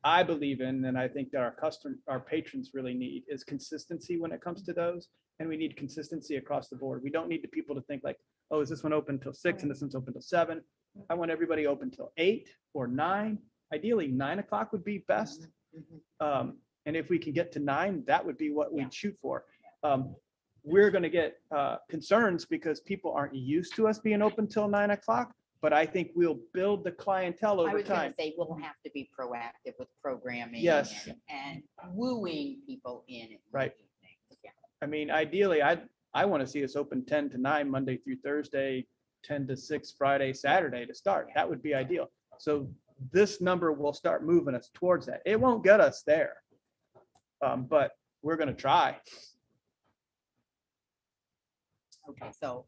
I believe in, and I think that our patrons really need, is consistency when it comes to those. And we need consistency across the board. We don't need the people to think like, oh, is this one open till 6 and this one's open till 7? I want everybody open till 8 or 9. Ideally, 9 o'clock would be best. Mhm. And if we can get to 9, that would be what Yeah. we'd shoot for. We're going to get concerns because people aren't used to us being open till 9 o'clock. But I think we'll build the clientele I over was gonna time. say, we'll have to be proactive with programming. Yes. And wooing people in. at Right. evening. Yeah. I mean, ideally, I want to see us open 10 to 9 Monday through Thursday, 10 to 6 Friday, Saturday to start. That would be ideal. So this number will start moving us towards that. It won't get us there. But we're going to try. Okay, so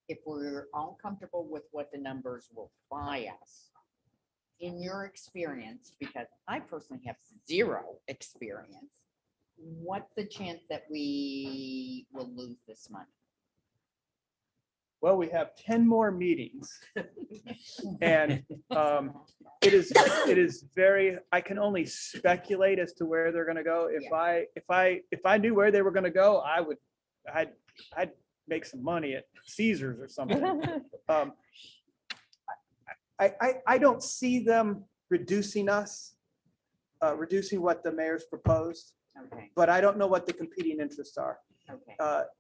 if we're all comfortable with what the numbers will buy us, in your experience, because I personally have zero experience, what's the chance that we will lose this money? Well, we have 10 more meetings. And it is very, I can only speculate as to where they're going to go. If I knew where they were going to go, I'd make some money at Caesars or something. I don't see them reducing us. reducing what the mayor's proposed, Okay, but I don't know what the competing interests are. okay.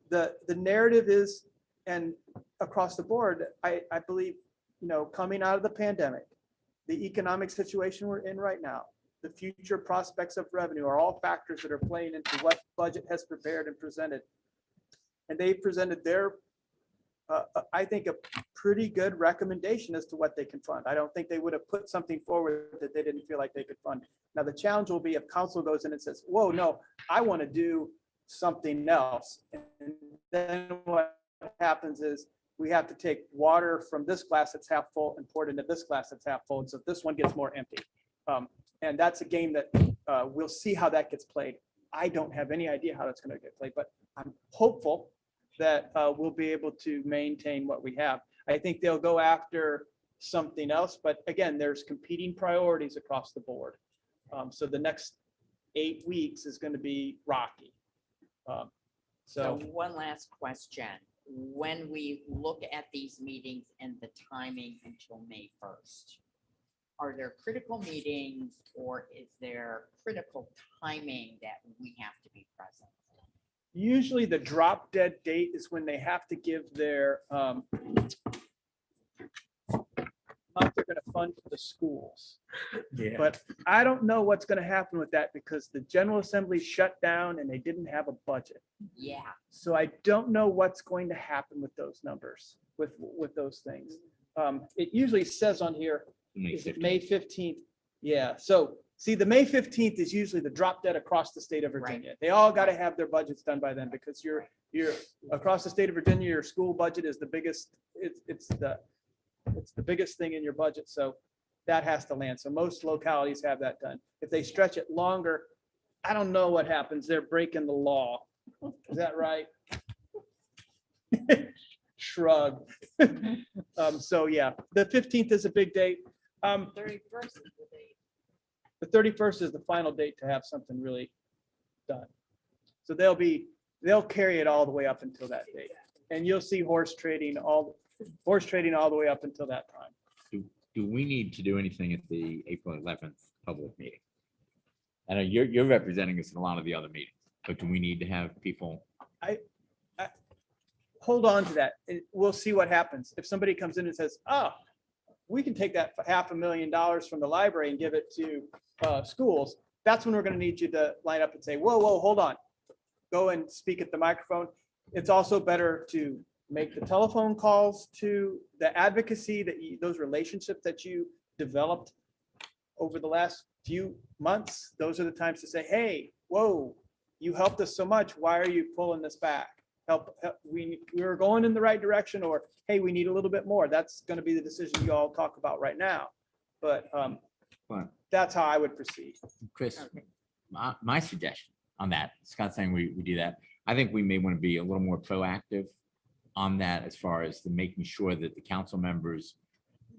The narrative is, and across the board, I believe, coming out of the pandemic, the economic situation we're in right now, the future prospects of revenue are all factors that are playing into what budget has prepared and presented. And they presented their, I think, a pretty good recommendation as to what they can fund. I don't think they would have put something forward that they didn't feel like they could fund. Now, the challenge will be if council goes in and says, whoa, no, I want to do something else. And then what happens is we have to take water from this glass that's half full and pour it into this glass that's half full. And so this one gets more empty. And that's a game that we'll see how that gets played. I don't have any idea how that's going to get played, but I'm hopeful that we'll be able to maintain what we have. I think they'll go after something else, but again, there's competing priorities across the board. So the next 8 weeks is going to be rocky. So one last question. When we look at these meetings and the timing until May 1st, are there critical meetings or is there critical timing that we have to be present? Usually the drop dead date is when they have to give their amount they're going to fund for the schools. Yeah. But I don't know what's going to happen with that because the General Assembly shut down and they didn't have a budget. Yeah, So I don't know what's going to happen with those numbers, with those things. It usually says on here, is it May 15th? Yeah, so see, the May 15th is usually the drop dead across the state of Virginia. They all got to have their budgets done by then because you're across the state of Virginia, your school budget is the biggest, it's the biggest thing in your budget. So that has to land. So most localities have that done. If they stretch it longer, I don't know what happens. They're breaking the law. Is that right? Shrug. So yeah, the 15th is a big date. 31st is the date. The 31st is the final date to have something really done. So they'll carry it all the way up until that date. And you'll see horse trading all the way up until that time. Do we need to do anything at the April 11th public meeting? I know you're representing us in a lot of the other meetings, but do we need to have people? Hold on to that. We'll see what happens. If somebody comes in and says, oh, we can take that $500,000 from the library and give it to schools, that's when we're going to need you to line up and say, whoa, hold on. Go and speak at the microphone. It's also better to make the telephone calls to the advocacy those relationships that you developed over the last few months. Those are the times to say, hey, whoa, you helped us so much. Why are you pulling this back? Help, we were going in the right direction, or hey, we need a little bit more. That's going to be the decision you all talk about right now. But that's how I would proceed. Chris, my suggestion on that, Scott's saying we do that. I think we may want to be a little more proactive on that as far as to making sure that the council members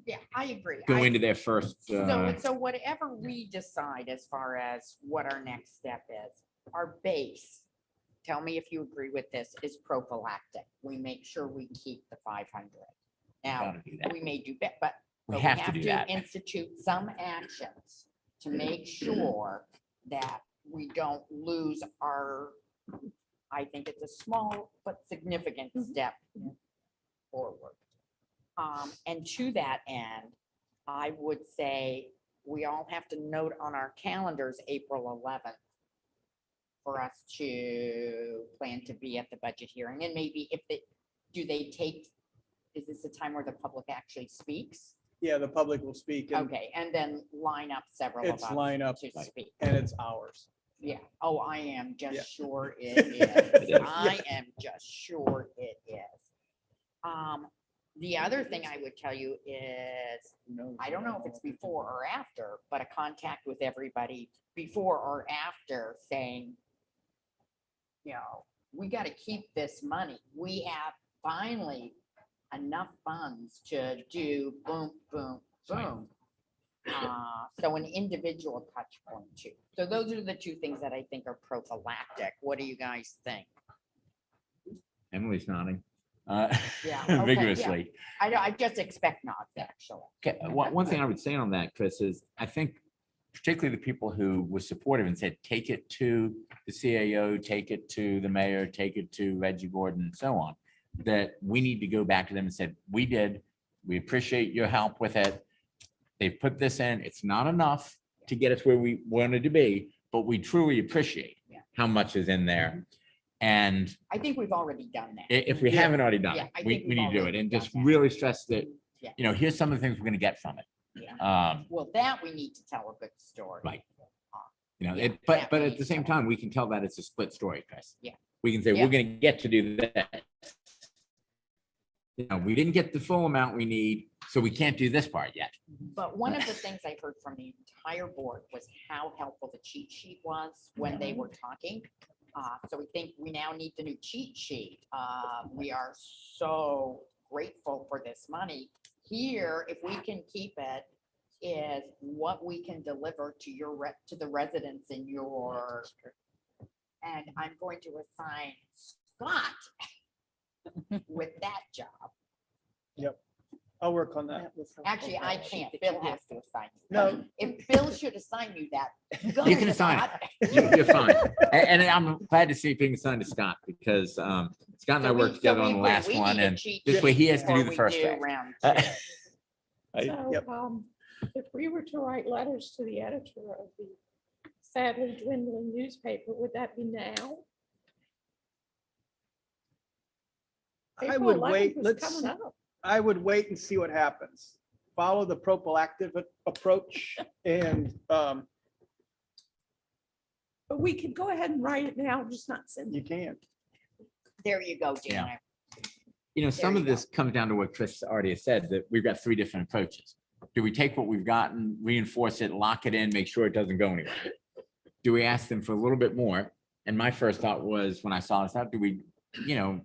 Yeah, I agree. go into their first. So whatever we decide as far as what our next step is, our base, tell me if you agree with this, is prophylactic. We make sure we keep the 500. Now, Gotta do that. we may do that, but We but have to do that. institute some actions to make sure that we don't lose our, I think it's a small but significant step forward. And to that end, I would say we all have to note on our calendars, April 11th, for us to plan to be at the budget hearing. And maybe if is this the time where the public actually speaks? Yeah, the public will speak. And Okay, and then line up several of It's us line up, to speak. and it's ours. Yeah. Oh, I am Yeah. just sure it It is. is. I am just sure it is. The other thing I would tell you is, I don't know if it's before or after, but a contact with everybody before or after saying, we got to keep this money. We have finally enough funds to do boom, boom, boom. So an individual touch point too. So those are the two things that I think are prophylactic. What do you guys think? Emily's nodding. Yeah, okay, Vigorously. I just expect not, actually. Okay, one thing I would say on that, Chris, is I think particularly the people who were supportive and said, take it to the CAO, take it to the mayor, take it to Reggie Gordon and so on, that we need to go back to them and said, we appreciate your help with it. They've put this in. It's not enough to get us where we wanted to be, but we truly appreciate how much is in there. And I think we've already done that. if we haven't already done Yeah, it, I we think we've need to do it already and done just that. really stress that, Yeah. here's some of the things we're going to get from it. Yeah. Well, that we need to tell a good story. Right. Yeah, But we at need the to same tell. time, we can tell that it's a split story, Chris. Yeah. We can say, Yeah. we're going to get to do that. We didn't get the full amount we need, so we can't do this part yet. But one of the things I heard from the entire board was how helpful the cheat sheet was when they were talking. So we think we now need the new cheat sheet. We are so grateful for this money. Here, if we can keep it, is what we can deliver to to the residents in your. And I'm going to assign Scott with that job. I'll work on that. That was helpful. Actually, I can't. That Bill you has to assign you. No. If Bill should assign you that. go You can assign Scott. You're fine. And I'm glad to see it being assigned to Scott because Scott and I So worked together so on the we- last we one need a and cheat this way he has to sheet do before the we first do draft. round two. So, Yep. if we were to write letters to the editor of the sadly dwindling newspaper, would that be now? I April would 11th wait, is let's, coming up. I would wait and see what happens. Follow the proactive approach and, But we could go ahead and write it now, just not send you it. can. There you go, Yeah. Jana. Some There of you this comes down to what Chris already has said, that we've got three different approaches. Do we take what we've gotten, reinforce it, lock it in, make sure it doesn't go anywhere? Do we ask them for a little bit more? And my first thought was, when I saw this out, do we, a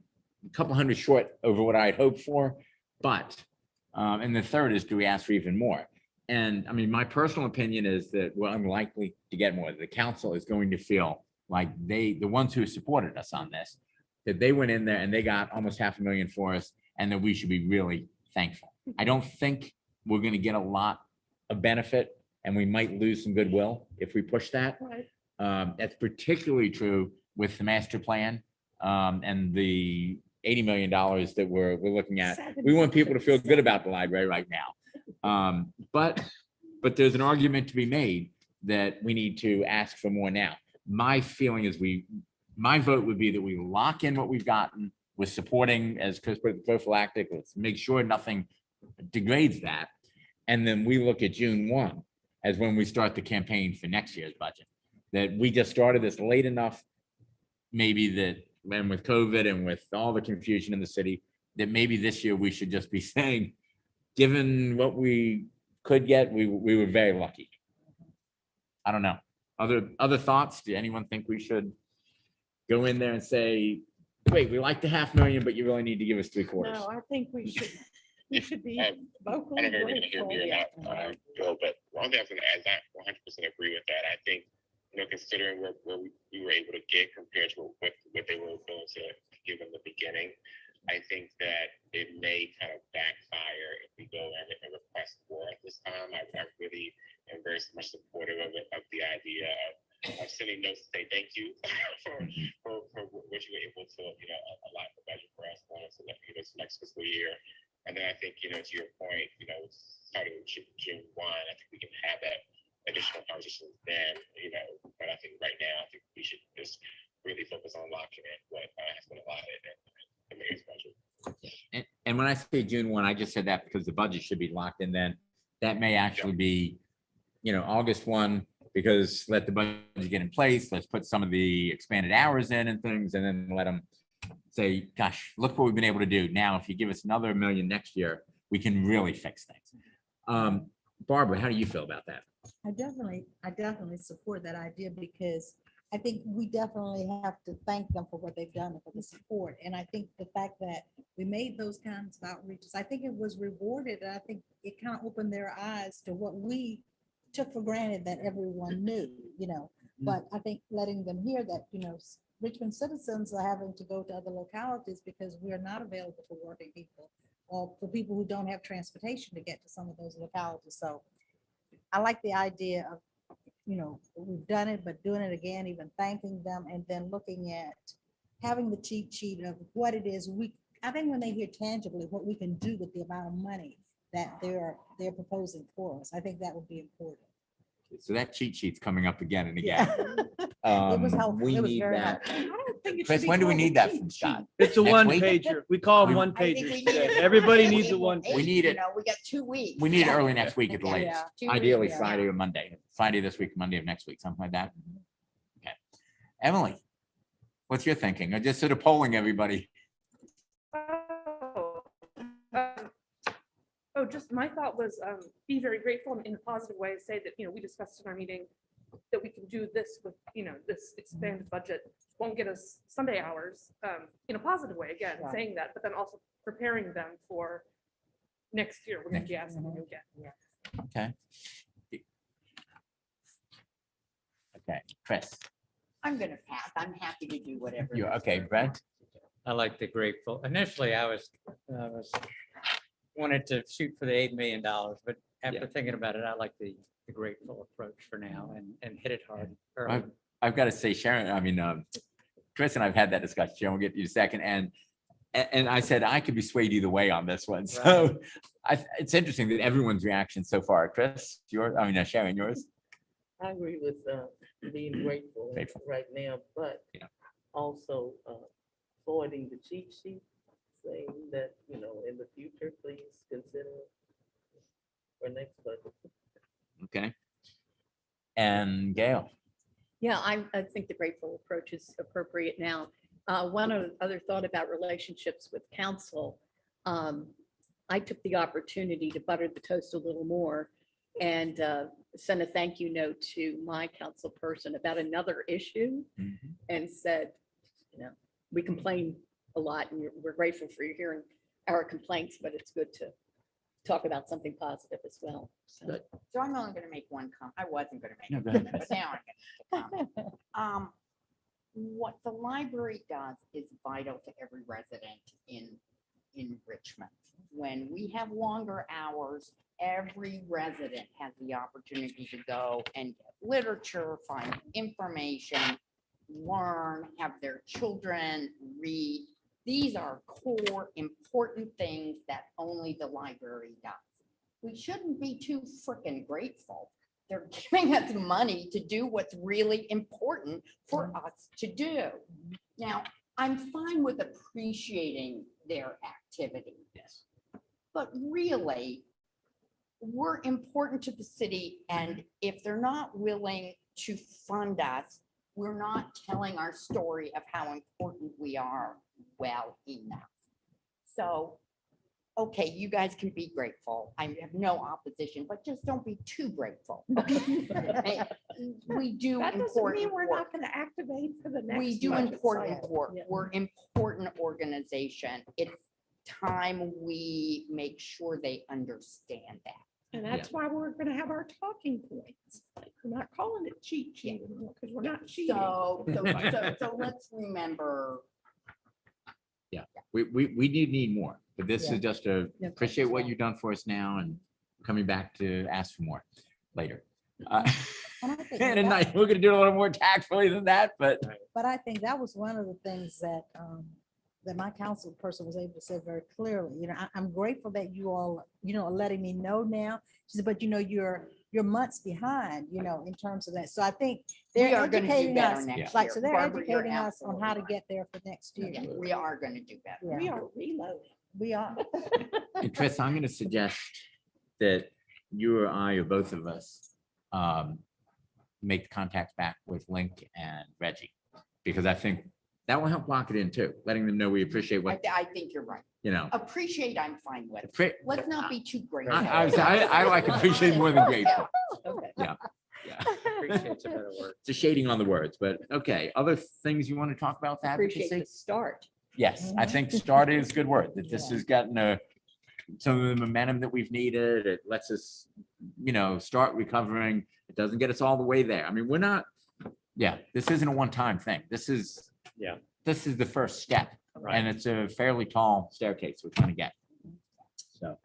couple hundred short over what I had hoped for? But, and the third is, do we ask for even more? And I mean, my personal opinion is that we're unlikely to get more. The council is going to feel like the ones who supported us on this, that they went in there and they got almost 500,000 for us, and that we should be really thankful. I don't think we're going to get a lot of benefit, and we might lose some goodwill if we push that. Right. That's particularly true with the master plan and the $80 million that we're looking at. We want people to feel good about the library right now. But there's an argument to be made that we need to ask for more now. My feeling is my vote would be that we lock in what we've gotten with supporting, as Chris put it, prophylactic. Let's make sure nothing degrades that. And then we look at June 1 as when we start the campaign for next year's budget. That we just started this late enough, maybe that, and with COVID and with all the confusion in the city, that maybe this year we should just be saying, given what we could get, we were very lucky. I don't know. Other thoughts? Do anyone think we should go in there and say, wait, we like the 500,000, but you really need to give us 3/4? No, I think we should be I vocally don't know if you're gonna hear grateful. me or not, Bill, but one thing I was gonna add, I 100% agree with that. I think, considering where we were able to get compared to what they were willing to give in the beginning, I think that it may kind of backfire if we go in and request more at this time. I really am very much supportive of the idea of sending notes to say thank you for what you were able to, allot the budget for us going into this next fiscal year. And then I think, to your point, starting with June 1, I think we can have that additional conversation then, but I think right now, I think we should just really focus on locking in what has been allotted in the mayor's budget. And when I say June 1, I just said that because the budget should be locked in then. That may actually be, August 1, because let the budget get in place. Let's put some of the expanded hours in and things, and then let them say, gosh, look what we've been able to do. Now, if you give us another $1 million next year, we can really fix things. Barbara, how do you feel about that? I definitely support that idea because I think we definitely have to thank them for what they've done and for the support. And I think the fact that we made those kinds of outreaches, I think it was rewarded. And I think it kind of opened their eyes to what we took for granted that everyone knew, but I think letting them hear that, Richmond citizens are having to go to other localities because we are not available for working people or for people who don't have transportation to get to some of those localities. So I like the idea of we've done it, but doing it again, even thanking them, and then looking at having the cheat sheet of what it is I think when they hear tangibly what we can do with the amount of money that they're proposing for us, I think that would be important. So that cheat sheet's coming up again and again. It was helpful. We It was need very that. helpful. I don't think it should Chris, be when do we called a need that cheat from sheet. Scott? It's a Next one week? pager. We call them We- one I think pagers we today. need- Everybody I needs a think one. We need you it. know, We got 2 weeks. We need it Yeah. early next week at the Yeah. latest, 2 weeks, ideally yeah. Friday or Monday, Friday this week, Monday of next week, something like that. Okay. Emily, what's your thinking? I'm just sort of polling everybody. Oh, just my thought was, be very grateful in a positive way, say that, we discussed in our meeting that we can do this with, this expanded budget won't get us Sunday hours, in a positive way, again, Right. saying that, but then also preparing them for next year. We're gonna be asking you again. Okay. Okay, Chris, I'm gonna pass. I'm happy to do whatever. you, this okay, board Brent? wants to do. I like the grateful. Initially, I was wanted to shoot for the $8 million, but after thinking about it, I like the grateful approach for now and hit it hard early. I've got to say, Sharon, I mean, Chris and I've had that discussion. Sharon, we'll get to you a second. And I said, I could be swayed either way on this one. So it's interesting that everyone's reaction so far. Chris, yours, Sharon, yours? I agree with being grateful Grateful. right now, but Yeah. also forwarding the cheat sheet, saying that, in the future, please consider for next budget. Okay. And Gail? Yeah, I think the grateful approach is appropriate now. One other thought about relationships with council. I took the opportunity to butter the toast a little more and send a thank you note to my council person about another issue and said, we complain a lot and we're grateful for you hearing our complaints, but it's good to talk about something positive as well. So. Good. So I'm only gonna make one comment. I wasn't gonna make No, a go ahead. comment, but now I'm gonna make a comment. What the library does is vital to every resident in Richmond. When we have longer hours, every resident has the opportunity to go and get literature, find information, learn, have their children read. These are core, important things that only the library does. We shouldn't be too freaking grateful. They're giving us money to do what's really important for us to do. Now, I'm fine with appreciating their activity. Yes. But really, we're important to the city, and if they're not willing to fund us, we're not telling our story of how important we are well enough. So, okay, you guys can be grateful. I have no opposition, but just don't be too grateful. Okay? We do That doesn't important mean we're work. not gonna activate for the next. We do budget important cycle. work. Yeah. We're important organization. It's time we make sure they understand that. And that's why we're gonna have our talking points. We're not calling it cheat sheet anymore, because we're not cheating. So let's remember, We do need more, but this Yeah. is just to Yeah. appreciate what you've done for us now and coming back to ask for more later. And I think And that- tonight, we're gonna do it a little more tactfully than that, but But I think that was one of the things that, that my council person was able to say very clearly. I'm grateful that you all, are letting me know now. She said, but you're months behind, in terms of that. So I think we they're are gonna do educating better us. next Like, year. so they're Barbara, you're educating us on how to absolutely get there for next right. year. Yeah, we are gonna do better. Yeah. We are reloading. We are. and Chris, I'm gonna suggest that you or I or both of us make the contacts back with Link and Reggie, because I think that will help lock it in too, letting them know we appreciate what, I think you're right. Appreciate, I'm fine with. Appre- Let's not be too grateful. I like appreciate more than grateful. Okay. Yeah. Appreciate's a better word. It's a shading on the words, but okay. Other things you want to talk about? with Appreciate advocacy? the start. Yes, I think start is a good word, that this has gotten some of the momentum that we've needed. It lets us, start recovering. It doesn't get us all the way there. I mean, we're not, this isn't a one-time thing. This is the first step, and it's a fairly tall staircase we're trying to get. So,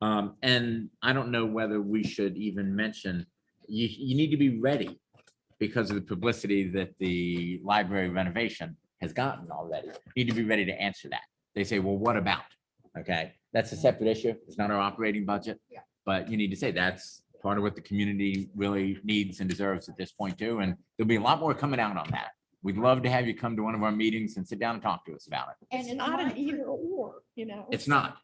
and I don't know whether we should even mention you need to be ready because of the publicity that the library renovation has gotten already. You need to be ready to answer that. They say, well, what about? Okay, that's a separate issue. It's not our operating budget. Yeah. But you need to say that's part of what the community really needs and deserves at this point too. And there'll be a lot more coming out on that. We'd love to have you come to one of our meetings and sit down and talk to us about it. And It's it's not an my, either or, you know. It's not.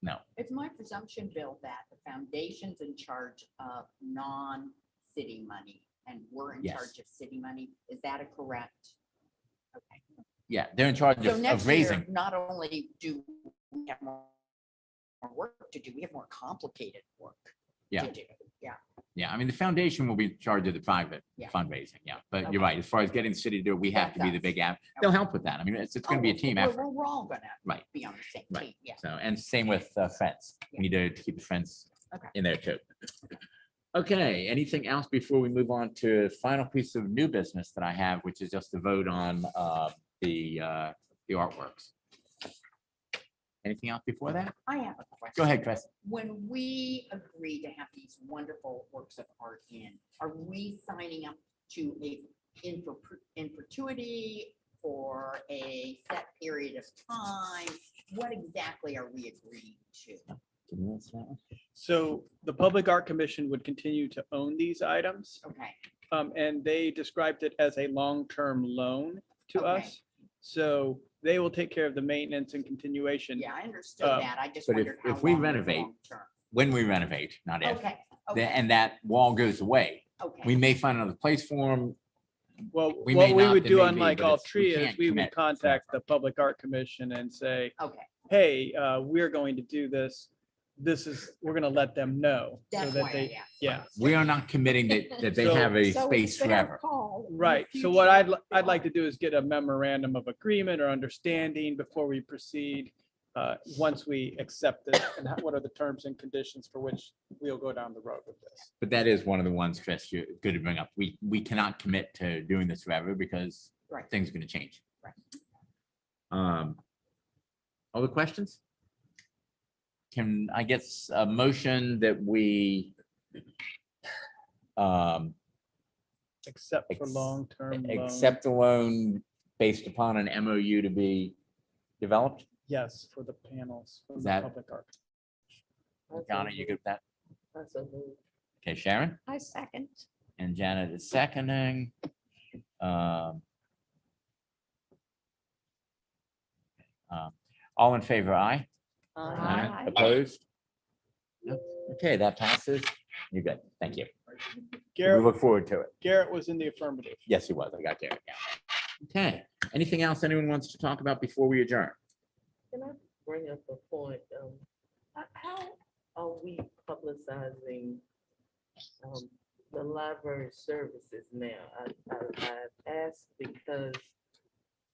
No, it's my presumption, Bill, that the foundation's in charge of non-city money and we're in Yes. charge of city money. Is that a correct? Okay. yeah, they're in charge So of next raising. year, not only do we have more work to do, we have more complicated work. Yeah. To do. Yeah. Yeah, I mean, the foundation will be in charge of the private Yeah. fundraising. Yeah, but you're Okay. right. As far as getting the city to do it, we have to be the That's big us. app. They'll help with that. I mean, it's going to be a Oh, team we're- effort. We're all gonna Right. be on the same Right. team, yeah. So, and same with Friends. We need to keep the Friends Okay. in there too. Okay, anything else before we move on to the final piece of new business that I have, which is just to vote on the artworks? Anything else before that? I have a question. Go ahead, Chris. When we agree to have these wonderful works of art in, are we signing up to a in perpetuity for a set period of time? What exactly are we agreeing to? Can you answer that one? So the Public Art Commission would continue to own these items. Okay, And they described it as a long-term loan to Okay. us. So they will take care of the maintenance and continuation. yeah, I understood Uh, that. I just but if- wondered how if we long was renovate, long-term. When we renovate, not if, Okay, the- okay, and that wall goes away, we okay. may find another place for them. Well, We may what we not, would they do may be, unlike but all it's- we tree is can't we would commit contact the forever. Public Art Commission and say, Okay, hey, we're going to do this. We're going to let them know. so that's that why I they, asked. yeah. We are not committing that they So- have a So space it's their forever. call in the Right. So future. what I'd like to do is get a memorandum of agreement or understanding before we proceed. Once we accept it and what are the terms and conditions for which we'll go down the road with this. But that is one of the ones, Chris, you're good to bring up. We cannot commit to doing this forever because Right. things are going to change. Right. Other questions? Can I get a motion that we Except for Ex- long-term loan. accept the loan based upon an MOU to be developed? Yes, for the panels. from Is the that- Public Art. Donna, you good with that? That's a move. Okay, Sharon I second. and Janet is seconding. All in favor, aye? Aye. Opposed? No? Okay, that passes. You're good. Thank you. We Garrett, look forward to it. Garrett was in the affirmative. Yes, he was. I got Garrett. Yeah. Okay. Anything else anyone wants to talk about before we adjourn? Can I bring up a point? How are we publicizing the library services now? I asked because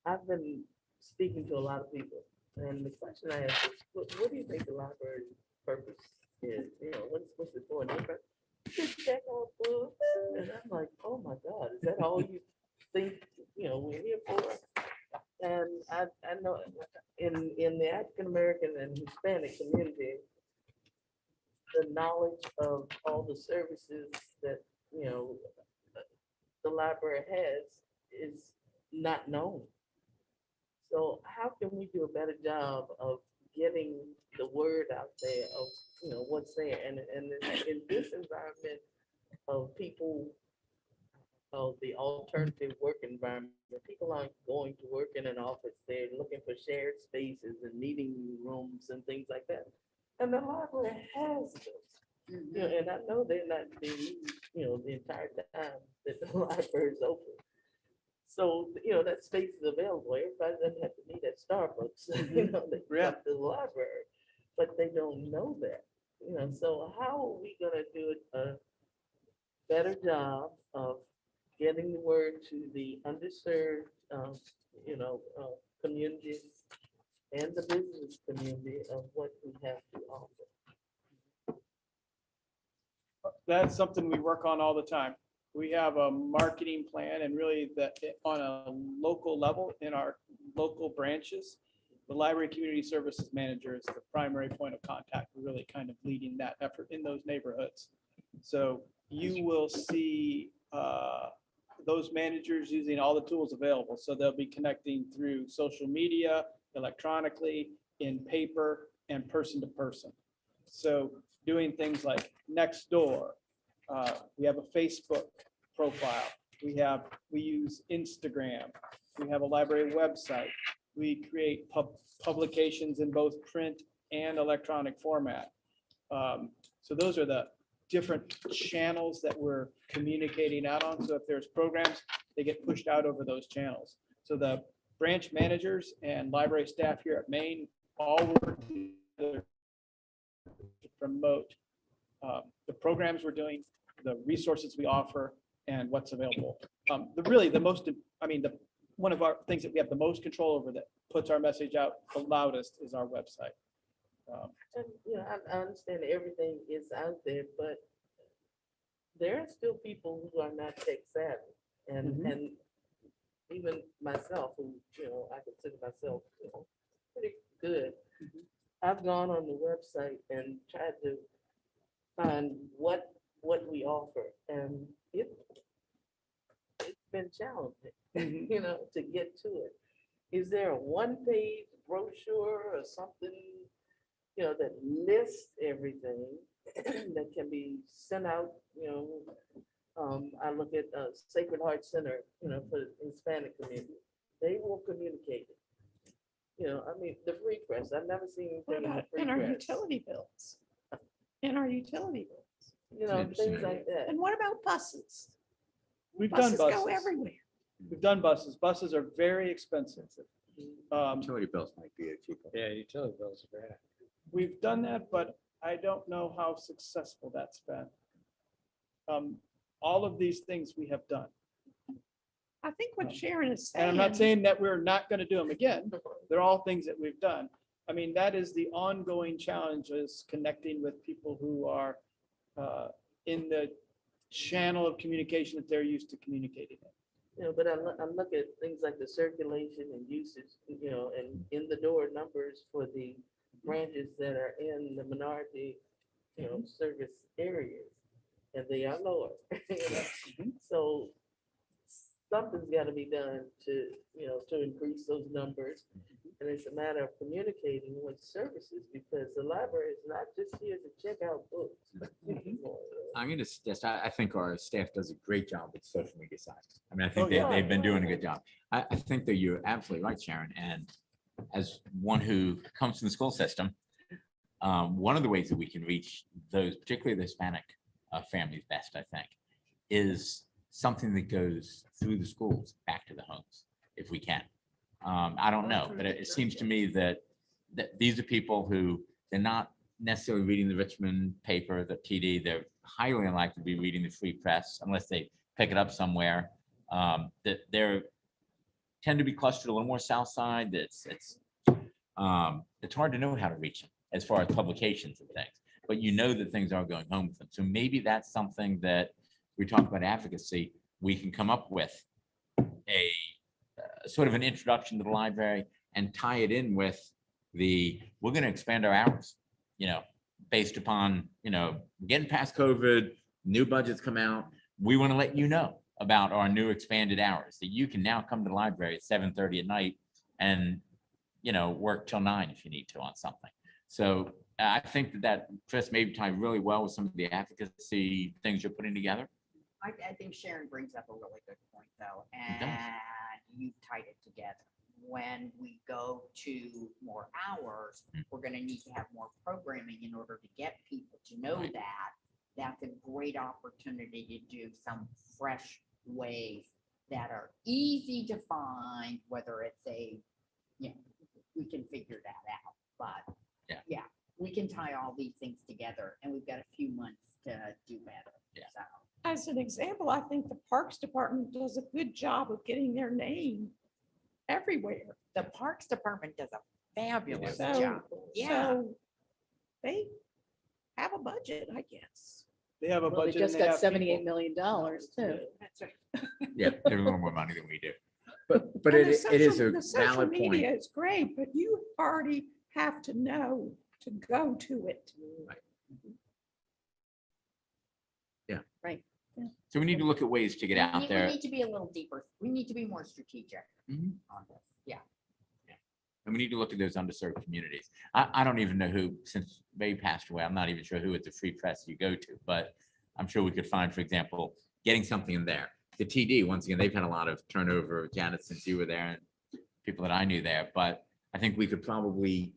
I've been speaking to a lot of people, and the question I ask is, what do you think the library's purpose is? You know, what's it for? And they're like, just check out books, and I'm like, oh my God, is that all you think, you know, we're here for? And I know in the African American and Hispanic community, the knowledge of all the services that, you know, the library has is not known. So how can we do a better job of getting the word out there of, you know, what's there? And in this environment of people, of the alternative work environment, people aren't going to work in an office. They're looking for shared spaces and meeting rooms and things like that. And the library has those. You know, and I know they're not being used, you know, the entire time that the library is open. So, you know, that space is available. Everybody doesn't have to meet at Starbucks, you know, they Yeah. come to the library, but they don't know that. You know, so how are we gonna do a better job of getting the word to the underserved, you know, communities and the business community of what we have to offer? That's something we work on all the time. We have a marketing plan and really that on a local level in our local branches, the library community services manager is the primary point of contact, really kind of leading that effort in those neighborhoods. So you will see those managers using all the tools available. So they'll be connecting through social media, electronically, in paper, and person to person. So doing things like Nextdoor, we have a Facebook profile, we use Instagram, we have a library website, we create publications in both print and electronic format. So those are the different channels that we're communicating out on. So if there's programs, they get pushed out over those channels. So the branch managers and library staff here at Maine all work together to promote the programs we're doing, the resources we offer, and what's available. One of our things that we have the most control over that puts our message out the loudest is our website. And, I understand everything is out there, but there are still people who are not tech savvy. And even myself, who, I consider myself, pretty good. I've gone on the website and tried to find what we offer, and it's been challenging, to get to it. Is there a one-page brochure or something, that lists everything that can be sent out? I look at Sacred Heart Center, for the Hispanic community. They will communicate it. The free press, I've never seen What anything in the about free in our press. utility bills? In our utility bills. Things like that. And what about buses? We've done Buses go buses. everywhere. We've done buses. Buses are very expensive. Utility bills might be a cheaper. Yeah, utility bills are bad. We've done that, but I don't know how successful that's been. All of these things we have done. I think what Sharon is saying. And I'm not saying that we're not going to do them again. They're all things that we've done. That is the ongoing challenge, is connecting with people who are in the channel of communication that they're used to communicating in. But I look at things like the circulation and usage, and in the door numbers for the branches that are in the minority, service areas, and they are lower. So something's got to be done to, to increase those numbers. And it's a matter of communicating with services, because the library is not just here to check out books. I'm going to suggest, I think our staff does a great job with the social media side. I Oh, think yeah. they've been doing a good job. I think that you're absolutely right, Sharon. And as one who comes from the school system, one of the ways that we can reach those, particularly the Hispanic families best, I think, is something that goes through the schools back to the homes, if we can. I don't know, but it seems to me that these are people who, they're not necessarily reading the Richmond paper, the TD. They're highly unlikely to be reading the free press unless they pick it up somewhere. That they're tend to be clustered a little more south side. It's hard to know how to reach them as far as publications and things, but that things are going home with them. So maybe that's something that we talk about advocacy. We can come up with a sort of an introduction to the library and tie it in with we're going to expand our hours, based upon, getting past COVID, new budgets come out. We want to let you know about our new expanded hours, that you can now come to the library at 7:30 at night and, work till 9 if you need to on something. So I think that Chris, maybe tie really well with some of the advocacy things you're putting together. I think Sharon brings up a really good point, though, It does. and you tied it together. When we go to more hours, we're gonna need to have more programming in order to get people to know Right. that. That's a great opportunity to do some fresh ways that are easy to find, whether it's we can figure that out, but Yeah. we can tie all these things together, and we've got a few months to do better. Yeah. So. As an example, I think the Parks Department does a good job of getting their name everywhere. The Parks Department does a fabulous So- job. Yeah. So they have a budget, I guess. They have a Well, they budget. just and they got have $78 people. million too. That's right. Yeah, they're a little more money than we do. But And it the is social- a the social valid media point. is great, but you already have to know to go to it. Right. So we need to look at ways to get out We there. need to be a little deeper. We need to be more strategic Mhm. on this. Yeah. And we need to look at those underserved communities. I don't even know who, since Ray passed away, I'm not even sure who at the Free Press you go to, but I'm sure we could find, for example, getting something in there. The TD, once again, they've had a lot of turnover, Janet, since you were there, and people that I knew there, but I think we could probably,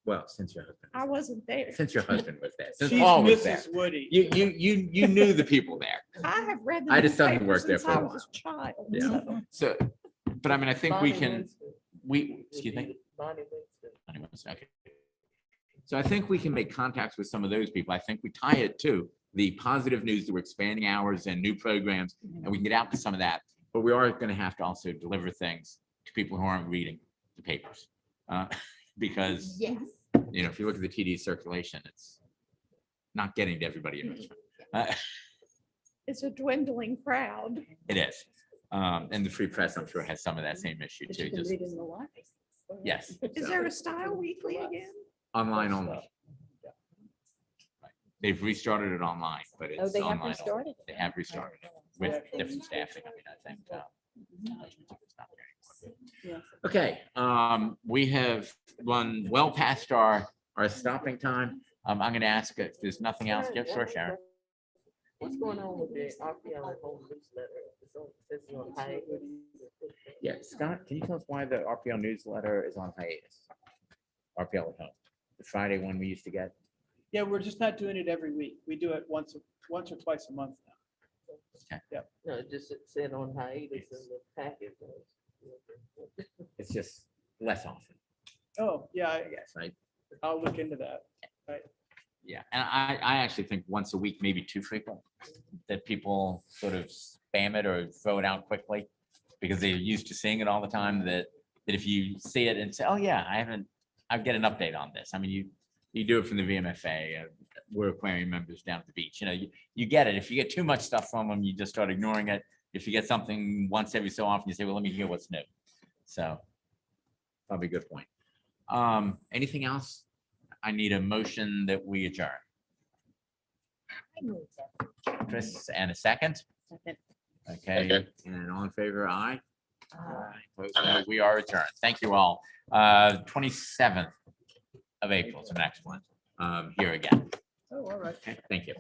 well, since your husband, I wasn't there. since your husband was there, since She's Paul was there, Mrs. Woody. you knew the people there. I have read the I just doesn't newspaper work there since for a I was a child. Yeah. so. So, but I mean, I think we Bonnie can, Winston. excuse me? Bonnie Winston. Anyway, okay. So I think we can make contacts with some of those people. I think we tie it to the positive news that we're expanding hours and new programs, and we can get out to some of that. But we are going to have to also deliver things to people who aren't reading the papers. Because, Yes. you know, if you look at the TD circulation, it's not getting to everybody in Richmond. It's a dwindling crowd. It is. And the Free Press, I'm sure, has some of that same issue But too. you can Just, read in the library. yes. Is so there a style weekly again? Online only. They've restarted it online, but Oh, it's they have online. only. restarted? They have restarted it with different staffing. I mean, I think. It's not there anymore. Yeah. Okay, we have run well past our stopping time. I'm gonna ask if there's nothing else. Jeff, sure, Sharon. What's going on with the RPL home newsletter? It's on hiatus. Yeah, Scott, can you tell us why the RPL newsletter is on hiatus? RPL at home, the Friday one we used to get. Yeah, we're just not doing it every week. We do it once or twice a month now. No, it just said on hiatus in the package. It's just less often, Oh, yeah, I guess, right? I'll look into that. Yeah, and I actually think once a week, maybe too frequent, that people sort of spam it or throw it out quickly because they're used to seeing it all the time, that if you see it and say, oh yeah, I'll get an update on this. I mean, you do it from the VMFA, we're aquarium members down at the beach, you know, you get it. If you get too much stuff from them, you just start ignoring it. If you get something once every so often, you say, well, let me hear what's new. So probably a good point. Anything else? I need a motion that we adjourn. Chris, and a second. Second. Okay, Second. and all in favor, aye? Opposed, no. We are adjourned. Thank you all. 27th of April is the next one, here again. Oh, all right. Okay, thank you.